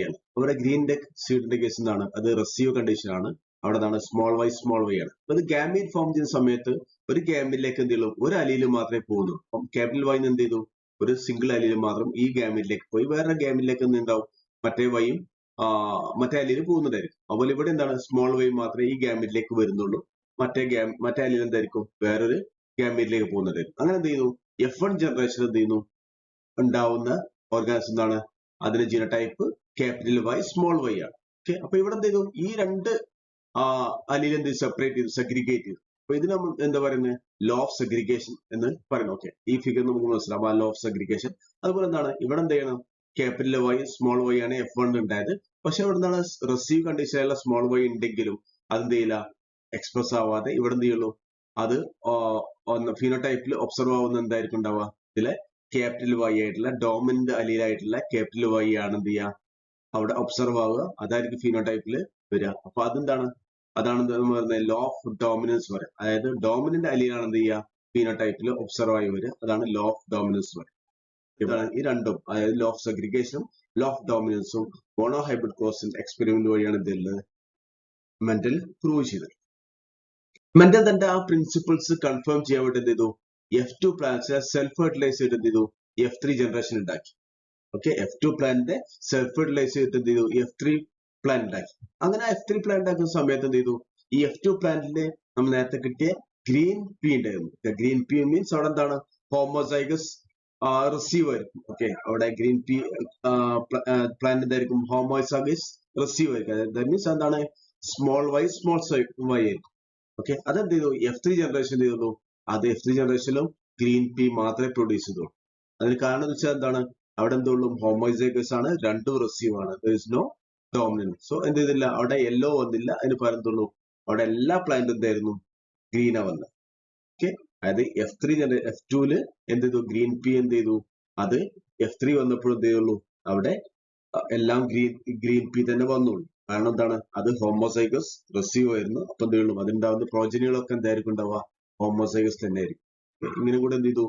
[SPEAKER 1] ആണ്. ഇവിടെ ഗ്രീനിന്റെ സീഡിന്റെ കേസ് എന്താണ് അത് റിസീവ് കണ്ടീഷൻ ആണ്, അവിടെ എന്താണ് സ്മോൾ വൈ ആണ്. അപ്പൊ ഇത് ഗാമീറ്റ് ഫോം ചെയ്യുന്ന സമയത്ത് ഒരു ഗാമീറ്റിലേക്ക് എന്ത് ചെയ്യുള്ളൂ ഒരു അലീല് മാത്രമേ പോകുന്നു. അപ്പം ക്യാപിറ്റൽ വൈ എന്ത് ചെയ്തു ഒരു സിംഗിൾ അലീല് മാത്രം ഈ ഗാമീറ്റിലേക്ക് പോയി, വേറെ ഗാമീറ്റിലേക്ക് എന്ത് ഉണ്ടാവും മറ്റേ വൈയും മറ്റേ അലീല് പോകുന്നതായിരിക്കും. അതുപോലെ ഇവിടെ എന്താണ് സ്മോൾ വൈ മാത്രമേ ഈ ഗാമീറ്റിലേക്ക് വരുന്നുള്ളൂ, മറ്റേ അലീൽ എന്തായിരിക്കും വേറൊരു ഗാമീറ്റിലേക്ക് പോകുന്നതായിരിക്കും. അങ്ങനെ എന്ത് ചെയ്യുന്നു F1 ജനറേഷൻ എന്ത് ചെയ്യുന്നു ഉണ്ടാവുന്ന ഓർഗാനിസം എന്താണ് അതിന്റെ genotype capital Y small Y ആണ്. ഓക്കെ, അപ്പൊ ഇവിടെ എന്ത് ചെയ്തു ഈ രണ്ട് അലീൽ എന്ത് സെപ്പറേറ്റ് ചെയ്തു സെഗ്രിഗേറ്റ് ചെയ്തു. അപ്പൊ ഇത് നമ്മൾ എന്താ പറയുന്നത് ലോ ഓഫ് സെഗ്രിഗേഷൻ എന്ന് പറയുന്നത്. ഓക്കെ, ഈ ഫിഗർ നമുക്ക് മനസ്സിലാവും ആ ലോ ഓഫ് സെഗ്രിഗേഷൻ. അതുപോലെ എന്താണ് ഇവിടെ എന്ത് ചെയ്യണം ക്യാപിറ്റൽ വൈ സ്മോൾ വൈ ആണ് F1 ഉണ്ടായത്. പക്ഷെ ഇവിടെ എന്താണ് റിസീവ് കണ്ടീഷനിലുള്ള സ്മോൾ വൈ ഉണ്ടെങ്കിലും അതെന്ത് ചെയ്യില്ല എക്സ്പ്രസ് ആവാതെ ഇവിടെ എന്ത് ചെയ്യുള്ളൂ അത് ഫിനോടൈപ്പിൽ ഒബ്സർവ് ആവുന്ന എന്തായിരിക്കും ഉണ്ടാവുക ഇതിലെ ക്യാപിറ്റൽ വൈ ആയിട്ടുള്ള ഡോമിനന്റ് അലീലായിട്ടുള്ള ക്യാപിറ്റൽ വൈ ആണ് എന്ത് ചെയ്യുക അവിടെ ഒബ്സർവ് ആവുക, അതായിരിക്കും ഫിനോടൈപ്പിൽ വരിക. അപ്പൊ അതെന്താണ് അതാണ് നമ്മൾ പറയുന്നത് ലോ ഓഫ് ഡോമിനൻസ് പറയുക. അതായത് ഡോമിനന്റ് അലീലാണ് എന്ത് ചെയ്യുക ഫിനോടൈപ്പിൽ ഒബ്സർവ് ആയി വരിക, അതാണ് ലോ ഓഫ് ഡോമിനൻസ് പറയുക. ഇതാണ് ഈ രണ്ടും, അതായത് ലോ ഓഫ് സെഗ്രിഗേഷനും ലോ ഓഫ് ഡോമിനൻസും മോണോഹൈബ്രിഡ് ക്രോസിന്റെ എക്സ്പെരിമെന്റ് വഴിയാണ് എന്ത് മെന്റൽ പ്രൂവ് ചെയ്തത്. മെന്റൽ തന്റെ ആ പ്രിൻസിപ്പിൾസ് കൺഫേം ചെയ്യാൻ വേണ്ടി എന്ത് ചെയ്തു F2 പ്ലാന്റ്സ് സെൽഫ് ഫെർട്ടിലൈസ് ചെയ്തിട്ട് എന്ത് ചെയ്തു F3 ജനറേഷൻ ഉണ്ടാക്കി. ഓക്കെ, F2 പ്ലാന്റിന്റെ സെൽഫ് ഫെർട്ടിലൈസ് ചെയ്തിട്ട് എന്ത് ചെയ്തു F3 പ്ലാന്റ് ഉണ്ടാക്കി. അങ്ങനെ F3 പ്ലാന്റ് ഉണ്ടാക്കുന്ന സമയത്ത് എന്ത് ചെയ്തു ഈ F2 പ്ലാന്റില് നമ്മൾ നേരത്തെ കിട്ടിയ ഗ്രീൻ പി ഉണ്ടായിരുന്നു. ഗ്രീൻ പി മീൻസ് അവിടെ എന്താണ് ഹോമോസൈഗസ് റിസീവ് ആയിരിക്കും. ഓക്കെ, അവിടെ ഗ്രീൻ പി പ്ലാന്റ് എന്തായിരിക്കും ഹോമോസൈഗസ് റിസീവ് ആയിരിക്കും. ദാറ്റ് മീൻസ് എന്താണ് സ്മോൾ വൈ ആയിരിക്കും. ഓക്കെ, അതെന്ത് ചെയ്തു F3 ജനറേഷൻ ചെയ്തു അത് F3 ജനറേഷനിലും ഗ്രീൻ പി മാത്രമേ പ്രൊഡ്യൂസ് ചെയ്തുള്ളൂ. അതിന് കാരണം എന്ന് വെച്ചാൽ എന്താണ് അവിടെ എന്തുള്ളൂ ഹോമോസൈഗസ് ആണ്, രണ്ടും റിസീവ് ആണ്, നോ ഡോമിനന്റ്. സോ എന്ത് ചെയ്തില്ല അവിടെ യെല്ലോ വന്നില്ല, അതിന് പകരം എന്തുള്ളൂ അവിടെ എല്ലാ പ്ലാന്റും എന്തായിരുന്നു ഗ്രീനാ വന്നത്. ഓക്കെ, അതായത് F2 എന്ത് ചെയ്തു ഗ്രീൻ പി എന്ത് ചെയ്തു അത് F3 വന്നപ്പോൾ എന്ത് ചെയ്യുള്ളൂ അവിടെ എല്ലാം ഗ്രീൻ പി തന്നെ വന്നുള്ളൂ. കാരണം എന്താണ് അത് ഹോമോസൈഗസ് റിസീവ് ആയിരുന്നു. അപ്പൊ എന്ത് ചെയ്യുള്ളൂ അതുണ്ടാവുന്ന പ്രോജനികളൊക്കെ എന്തായിരിക്കും ഉണ്ടാവുക ഹോമോസൈഗസ് തന്നെ ആയിരിക്കും. ഇങ്ങനെ കൂടെ എന്ത് ചെയ്തു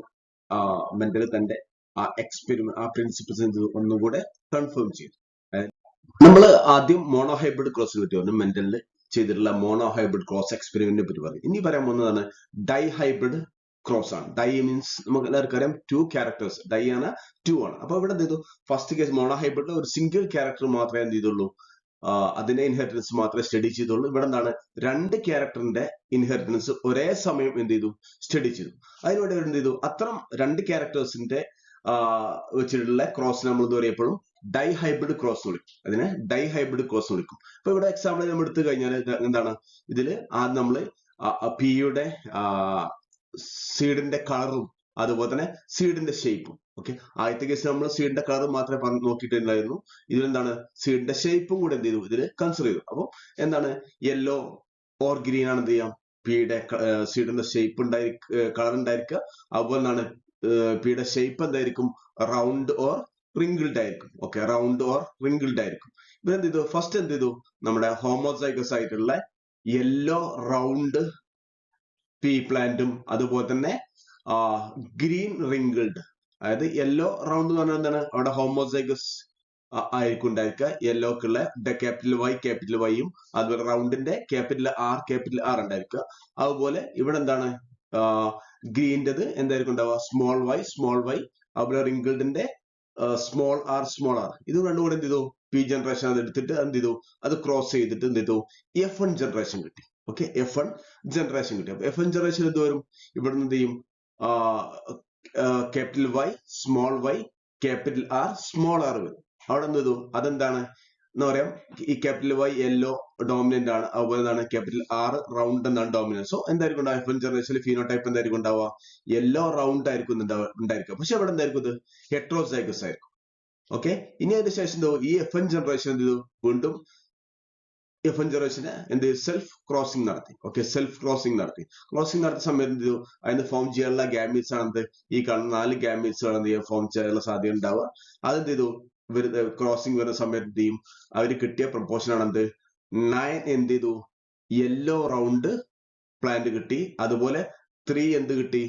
[SPEAKER 1] മെന്റൽ തന്റെ ആ എക്സ്പെരിമെന്റ് ആ പ്രിൻസിപ്പിൾസ് എന്ത് ചെയ്തു ഒന്നുകൂടെ കൺഫേം ചെയ്തു. നമ്മൾ ആദ്യം മോണോഹൈബ്രിഡ് ക്രോസിനെ പറ്റി പറഞ്ഞു, മെന്റലിൽ ചെയ്തിട്ടുള്ള മോണോഹൈബ്രിഡ് ക്രോസ് എക്സ്പെരിമെന്റിനെ പറ്റി പറഞ്ഞു. ഇനി പറയാൻ പോകുന്നതാണ് ഡൈഹൈബ്രിഡ് ക്രോസ് ആണ്. ഡൈ മീൻസ് നമുക്ക് എല്ലാവർക്കും അറിയാം 2 ക്യാരക്ടേഴ്സ്, ഡൈ ആണ് 2 ആണ്. അപ്പൊ ഇവിടെ എന്ത് ചെയ്തു ഫസ്റ്റ് കേസ് മോണോഹൈബ്രിഡിൽ ഒരു സിംഗിൾ ക്യാരക്ടർ മാത്രമേ എന്ത് ചെയ്തുള്ളൂ അതിന്റെ ഇൻഹെറിറ്റൻസ് മാത്രമേ സ്റ്റഡി ചെയ്തുള്ളൂ. ഇവിടെ എന്താണ് 2 ക്യാരക്ടറിന്റെ ഇൻഹെറിറ്റൻസ് ഒരേ സമയം എന്ത് ചെയ്തു സ്റ്റഡി ചെയ്തു. അതിലൂടെ എന്ത് ചെയ്തു അത്തരം 2 ക്യാരക്ടേഴ്സിന്റെ വെച്ചിട്ടുള്ള ക്രോസ് നമ്മൾ എന്ത് പറയപ്പോഴും ഡൈഹൈബ്രിഡ് ക്രോസ് വിളിക്കും. അതിനെ ഡൈഹൈബ്രിഡ് ക്രോസ് വിളിക്കും. അപ്പൊ ഇവിടെ എക്സാമ്പിൾ നമ്മൾ എടുത്തു കഴിഞ്ഞാൽ എന്താണ് ഇതില് ആദ്യം നമ്മള് പിയുടെ സീഡിന്റെ കളറും അതുപോലെ തന്നെ സീഡിന്റെ ഷേപ്പും. ഓക്കെ, ആദ്യത്തെ കേസ് നമ്മൾ സീഡിന്റെ കളർ മാത്രമേ നോക്കിയിട്ടുണ്ടായിരുന്നു. ഇതിലെന്താണ് സീഡിന്റെ ഷേപ്പും കൂടെ എന്ത് ചെയ്തു ഇതില് കൺസിഡർ ചെയ്തു. അപ്പൊ എന്താണ് യെല്ലോ ഓർ ഗ്രീൻ ആണ് എന്ത് ചെയ്യാം പിയുടെ സീഡിന്റെ ഷേപ്പ് കളർ ഉണ്ടായിരിക്കുക. അതുപോലെ എന്താണ് പിയുടെ ഷേപ്പ് എന്തായിരിക്കും റൗണ്ട് ഓർ റിങ്കിൾഡ് ആയിരിക്കും. ഓക്കെ, റൗണ്ട് ഓർ റിങ്കിൾഡ് ആയിരിക്കും. ഇവരെന്ത് ചെയ്തു ഫസ്റ്റ് എന്ത് ചെയ്തു നമ്മുടെ ഹോമോസൈഗസ് ആയിട്ടുള്ള യെല്ലോ റൗണ്ട് പി പ്ലാന്റും അതുപോലെ തന്നെ ഗ്രീൻ റിങ്കിൾഡ്, അതായത് യെല്ലോ റൗണ്ട് എന്ന് പറഞ്ഞാൽ എന്താണ് അവിടെ ഹോമോസൈഗസ് ആയിരിക്കും ഉണ്ടായിരിക്കുക. യെല്ലോക്കുള്ള ക്യാപിറ്റൽ വൈയും അതുപോലെ റൗണ്ടിന്റെ ക്യാപിറ്റൽ ആർ ഉണ്ടായിരിക്കുക. അതുപോലെ ഇവിടെ എന്താണ് ഗ്രീൻ്റെത് എന്തായിരിക്കും ഉണ്ടാവുക സ്മോൾ വൈ അതുപോലെ റിങ്കിൾഡിന്റെ സ്മോൾ ആർ. ഇത് രണ്ടുകൂടെ എന്ത് ചെയ്തു പി ജനറേഷൻ അത് എടുത്തിട്ട് എന്ത് ചെയ്തു അത് ക്രോസ് ചെയ്തിട്ട് എന്ത് ചെയ്തു F1 ജനറേഷൻ കിട്ടി. ഓക്കെ, F1 ജനറേഷൻ കിട്ടി. അപ്പൊ F1 ജനറേഷൻ എന്ത് വരും ഇവിടെ എന്ത് ചെയ്യും ക്യാപിറ്റൽ വൈ ക്യാപിറ്റൽ ആർ വരും. അവിടെ എന്ത് ചെയ്തു അതെന്താണ് എന്ന് പറയാം ഈ ക്യാപിറ്റൽ വൈ യെല്ലോ ഡോമിനന്റ് ആണ്, അതുപോലെ എന്താണ് ക്യാപിറ്റൽ ആർ റൗണ്ട് എന്നാണ് ഡോമിനന്റ്. സോ എന്തായിരിക്കും ഉണ്ടാവുക F1 ജനറേഷനിൽ ഫിനോടൈപ്പ് എന്തായിരിക്കും ഉണ്ടാവുക യെല്ലോ റൗണ്ട് ആയിരിക്കും ഉണ്ടായിരിക്കുക. പക്ഷെ ഇവിടെ എന്തായിരിക്കും ഇത് ഹെട്രോസൈഗസ് ആയിരിക്കും. ഓക്കെ, ഇനി അതിന് ശേഷം എന്തോ ഈ FN ജനറേഷൻ എന്ത് ചെയ്തു, വീണ്ടും FN ജനറേഷന് എന്ത് സെൽഫ് ക്രോസിംഗ് നടത്തി. ഓക്കെ, സെൽഫ് ക്രോസിംഗ് നടത്തി. ക്രോസിംഗ് നടത്തിയ സമയത്ത് എന്ത് ചെയ്തു, അതിന് ഫോം ചെയ്യാനുള്ള ഗാമീറ്റ്സ് ആണെന്ത്, ഈ കാണുന്ന 4 ഗാമീറ്റ്സ് ആണ് എന്ത് ചെയ്യാൻ ഫോം ചെയ്യാനുള്ള സാധ്യത ഉണ്ടാവുക. അതെന്ത് ചെയ്തു, ക്രോസിംഗ് വരുന്ന സമയത്ത് എന്ത് ചെയ്യും, അവര് കിട്ടിയ പ്രൊപ്പോർഷൻ ആണെന്ത് 9 എന്ത് ചെയ്തു യെല്ലോ റൗണ്ട് പ്ലാന്റ് കിട്ടി. അതുപോലെ 3 എന്ത് കിട്ടി,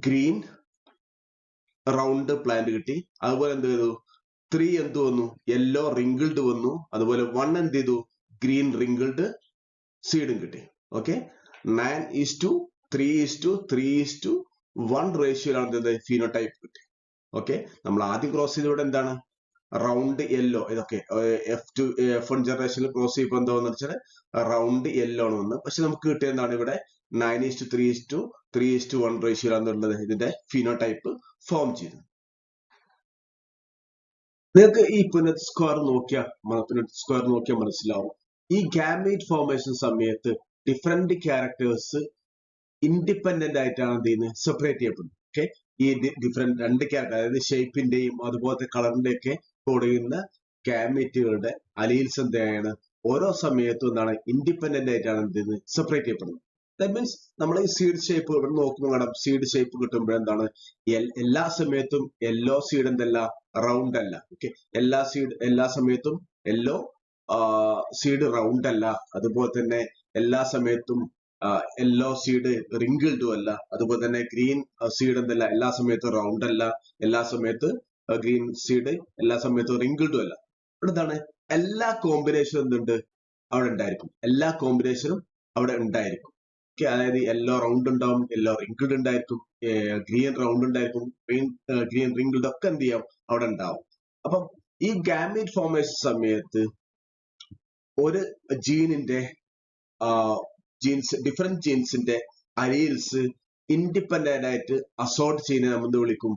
[SPEAKER 1] ഗ്രീൻ റൗണ്ട് പ്ലാന്റ് കിട്ടി. അതുപോലെ എന്ത് ചെയ്തു 3 എന്ത് വന്നു, യെല്ലോ റിങ്കിൾഡ് വന്നു. അതുപോലെ 1 എന്ത് ചെയ്തു, ഗ്രീൻ റിങ്കിൾഡ് സീഡും കിട്ടി. ഓക്കെ, 9:3:3:1 റേഷ്യോയിലാണ് ഫീനോടൈപ്പ് കിട്ടി. ഓക്കെ, നമ്മൾ ആദ്യം ക്രോസ് ചെയ്തവിടെ എന്താണ് റൗണ്ട് യെല്ലോ, ഇതൊക്കെ F1 ജനറേഷനിൽ ക്രോസ് ചെയ്യുമ്പോൾ എന്താന്ന് വെച്ചാൽ റൗണ്ട് യെല്ലോ ആണ് വന്നത്. പക്ഷെ നമുക്ക് കിട്ടിയ എന്താണ് ഇവിടെ 9:3:3:1 റേഷ്യോയിലാണെന്നുള്ളത് ഇതിന്റെ ഫീനോടൈപ്പ് ഫോം ചെയ്തു. നിങ്ങൾക്ക് ഈ പുനറ്റ് സ്ക്വയർ നോക്കിയാൽ മനസ്സിലാവും, ഈ ഗാമീറ്റ് ഫോർമേഷൻ സമയത്ത് ഡിഫറെന്റ് ക്യാരക്ടേഴ്സ് ഇൻഡിപെൻഡന്റ് ആയിട്ടാണ് എന്ത് ചെയ്യുന്നത്, സെപ്പറേറ്റ് ചെയ്യപ്പെടുന്നത്. ഓക്കെ, ഈ ഡിഫറെന്റ് 2 ക്യാരക്ടർ, അതായത് ഷേപ്പിന്റെയും അതുപോലത്തെ കളറിന്റെ ഒക്കെ കൊടുക്കുന്ന ഗാമീറ്റുകളുടെ അലീൽസ് എന്താണ് ഓരോ സമയത്തും എന്താണ് ഇൻഡിപെൻഡന്റ് ആയിട്ടാണ് എന്ത് ചെയ്യുന്നത്, സെപ്പറേറ്റ് ചെയ്യപ്പെടുന്നത്. ദാറ്റ് മീൻസ് നമ്മൾ ഈ സീഡ് ഷേപ്പ് ഇവിടെ നോക്കുമ്പോൾ കാണാം, സീഡ് ഷേപ്പ് കിട്ടുമ്പോൾ എന്താണ് എല്ലാ സമയത്തും യെല്ലോ സീഡ് എന്തല്ല, റൗണ്ട് അല്ല. ഓക്കെ, എല്ലാ സമയത്തും യെല്ലോ സീഡ് റൗണ്ട് അല്ല. അതുപോലെ തന്നെ എല്ലാ സമയത്തും യെല്ലോ സീഡ് റിങ്കിൾഡും അല്ല. അതുപോലെ തന്നെ ഗ്രീൻ സീഡ് എന്തല്ല, എല്ലാ സമയത്തും റൗണ്ട് അല്ല. എല്ലാ സമയത്ത് ഗ്രീൻ സീഡ് എല്ലാ സമയത്തും റിങ്കിൾഡും അല്ല. ഇവിടെ എന്താണ് എല്ലാ കോമ്പിനേഷനും എന്തുണ്ട് അവിടെ ഉണ്ടായിരിക്കും, എല്ലാ കോമ്പിനേഷനും അവിടെ ഉണ്ടായിരിക്കും. ഓക്കെ, അതായത് യെല്ലോ റൗണ്ട് ഉണ്ടാവും, യെല്ലോ റിങ്കിൾഡ് ഉണ്ടായിരിക്കും, ഗ്രീൻ റൗണ്ട് ഉണ്ടായിരിക്കും, ഗ്രീൻ റിങ്കിൾഡ് ഒക്കെ എന്ത് ചെയ്യാം അവിടെ ഉണ്ടാവും. അപ്പം ഈ ഗാമീറ്റ് ഫോർമേഷൻ സമയത്ത് ഒരു ജീനിന്റെ ഡിഫറെന്റ് ജീൻസിന്റെ അലീൽസ് ഇൻഡിപെൻഡന്റ് ആയിട്ട് അസോർട്ട് ചെയ്യുന്നത് നമ്മൾ വിളിക്കും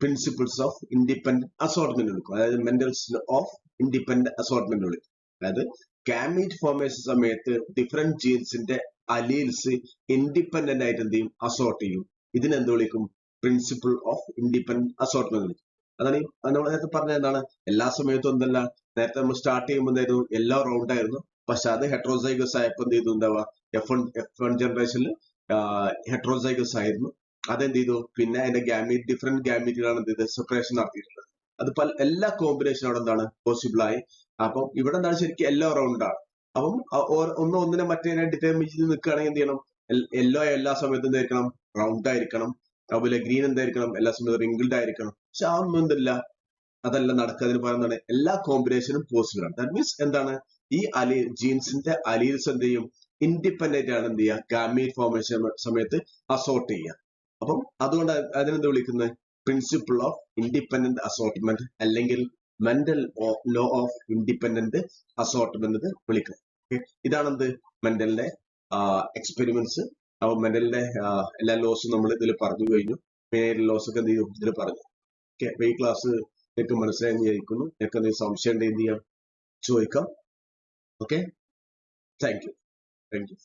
[SPEAKER 1] പ്രിൻസിപ്പിൾസ് ഓഫ് ഇൻഡിപെൻഡന്റ് അസോർട്ട്മെന്റ് വിളിക്കും. അതായത് മെന്റൽസ് ഓഫ് ഇൻഡിപെൻഡന്റ് അസോർട്ട്മെന്റ് വിളിക്കും. അതായത് ഗാമീറ്റ് ഫോർമേഷൻ സമയത്ത് ഡിഫറെന്റ് ജീൻസിന്റെ അലീൽസ് ഇൻഡിപെൻഡന്റ് ആയിട്ട് എന്ത് ചെയ്യും, അസോർട്ട് ചെയ്യും. ഇതിനെന്ത് വിളിക്കും, പ്രിൻസിപ്പിൾ ഓഫ് ഇൻഡിപെൻഡന്റ് അസോർട്ട്മെന്റ് വിളിക്കും. അതാണ് നമ്മൾ നേരത്തെ പറഞ്ഞത് എന്താണ്, എല്ലാ സമയത്തും എന്തല്ല, നേരത്തെ നമ്മൾ സ്റ്റാർട്ട് ചെയ്യുമ്പോൾ എന്തായിരുന്നു യെല്ലോ റൗണ്ട് ആയിരുന്നു. പക്ഷെ അത് ഹെട്രോസൈഗസ് ആയപ്പോൾ എന്ത് ചെയ്തു, എന്താ F1 ജനറേഷനിൽ ഹെട്രോസൈഗസ് ആയിരുന്നു. അതെന്ത് ചെയ്തു, പിന്നെ അതിന്റെ ഡിഫറെന്റ് ഗാമീറ്റുകളാണ് എന്ത് ചെയ്തത്, സെപ്പറേഷൻ നടത്തിയിട്ടുള്ളത്. അത് എല്ലാ കോമ്പിനേഷനും അവിടെ എന്താണ് പോസിബിൾ ആയി. അപ്പം ഇവിടെ എന്താണ് ശരിക്കും യെല്ലോ റൗണ്ട് ആണ്. അപ്പം ഒന്നിനെ മറ്റേ ഡിറ്റർമിൻ ചെയ്ത് നിൽക്കുകയാണെങ്കിൽ എന്ത് ചെയ്യണം, യെല്ലോ എല്ലാ സമയത്തും എന്തായിരിക്കണം, റൗണ്ട് ആയിരിക്കണം. അതുപോലെ ഗ്രീൻ എന്തായിരിക്കണം, എല്ലാ സമയത്തും റിങ്കിൾഡ് ആയിരിക്കണം. പക്ഷെ ആ ഒന്നും എന്തല്ല, അതല്ല നടക്കുക. അതിന് പറയുന്നതാണ് എല്ലാ കോമ്പിനേഷനും പോസിബിൾ ആണ്. ദാറ്റ് മീൻസ് എന്താണ്, ഈ ജീൻസിന്റെ അലീൽസ് എന്ത് ചെയ്യും, ഇൻഡിപെൻഡന്റ് ആണ് എന്ത് ചെയ്യുക, ഗാമീറ്റ് ഫോർമേഷൻ സമയത്ത് അസോർട്ട് ചെയ്യുക. അപ്പം അതുകൊണ്ട് അതിനെന്ത് വിളിക്കുന്നത്, പ്രിൻസിപ്പിൾ ഓഫ് ഇൻഡിപെൻഡന്റ് അസോർട്ട്മെന്റ് അല്ലെങ്കിൽ mental law of independent assortment എന്ന് വിളിക്കുന്നത്. ഇതാണെന്ത് മെന്റലിന്റെ എക്സ്പെരിമെന്റ്സ്. അപ്പൊ മെന്റലിന്റെ എല്ലാ ലോസും നമ്മൾ ഇതിൽ പറഞ്ഞു കഴിഞ്ഞു. മെയിൻ ലോസ് ഒക്കെ എന്ത് ചെയ്യും ഇതിൽ പറഞ്ഞു. ഓക്കെ, അപ്പൊ ഈ ക്ലാസ് നിങ്ങൾക്ക് മനസ്സിലായെന്ന് വിചാരിക്കുന്നു. നിങ്ങൾക്ക് എന്തെങ്കിലും സംശയം ഉണ്ടെങ്കിൽ എന്ത് ചെയ്യാം, ചോദിക്കാം. Okay, thank you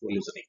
[SPEAKER 1] for listening.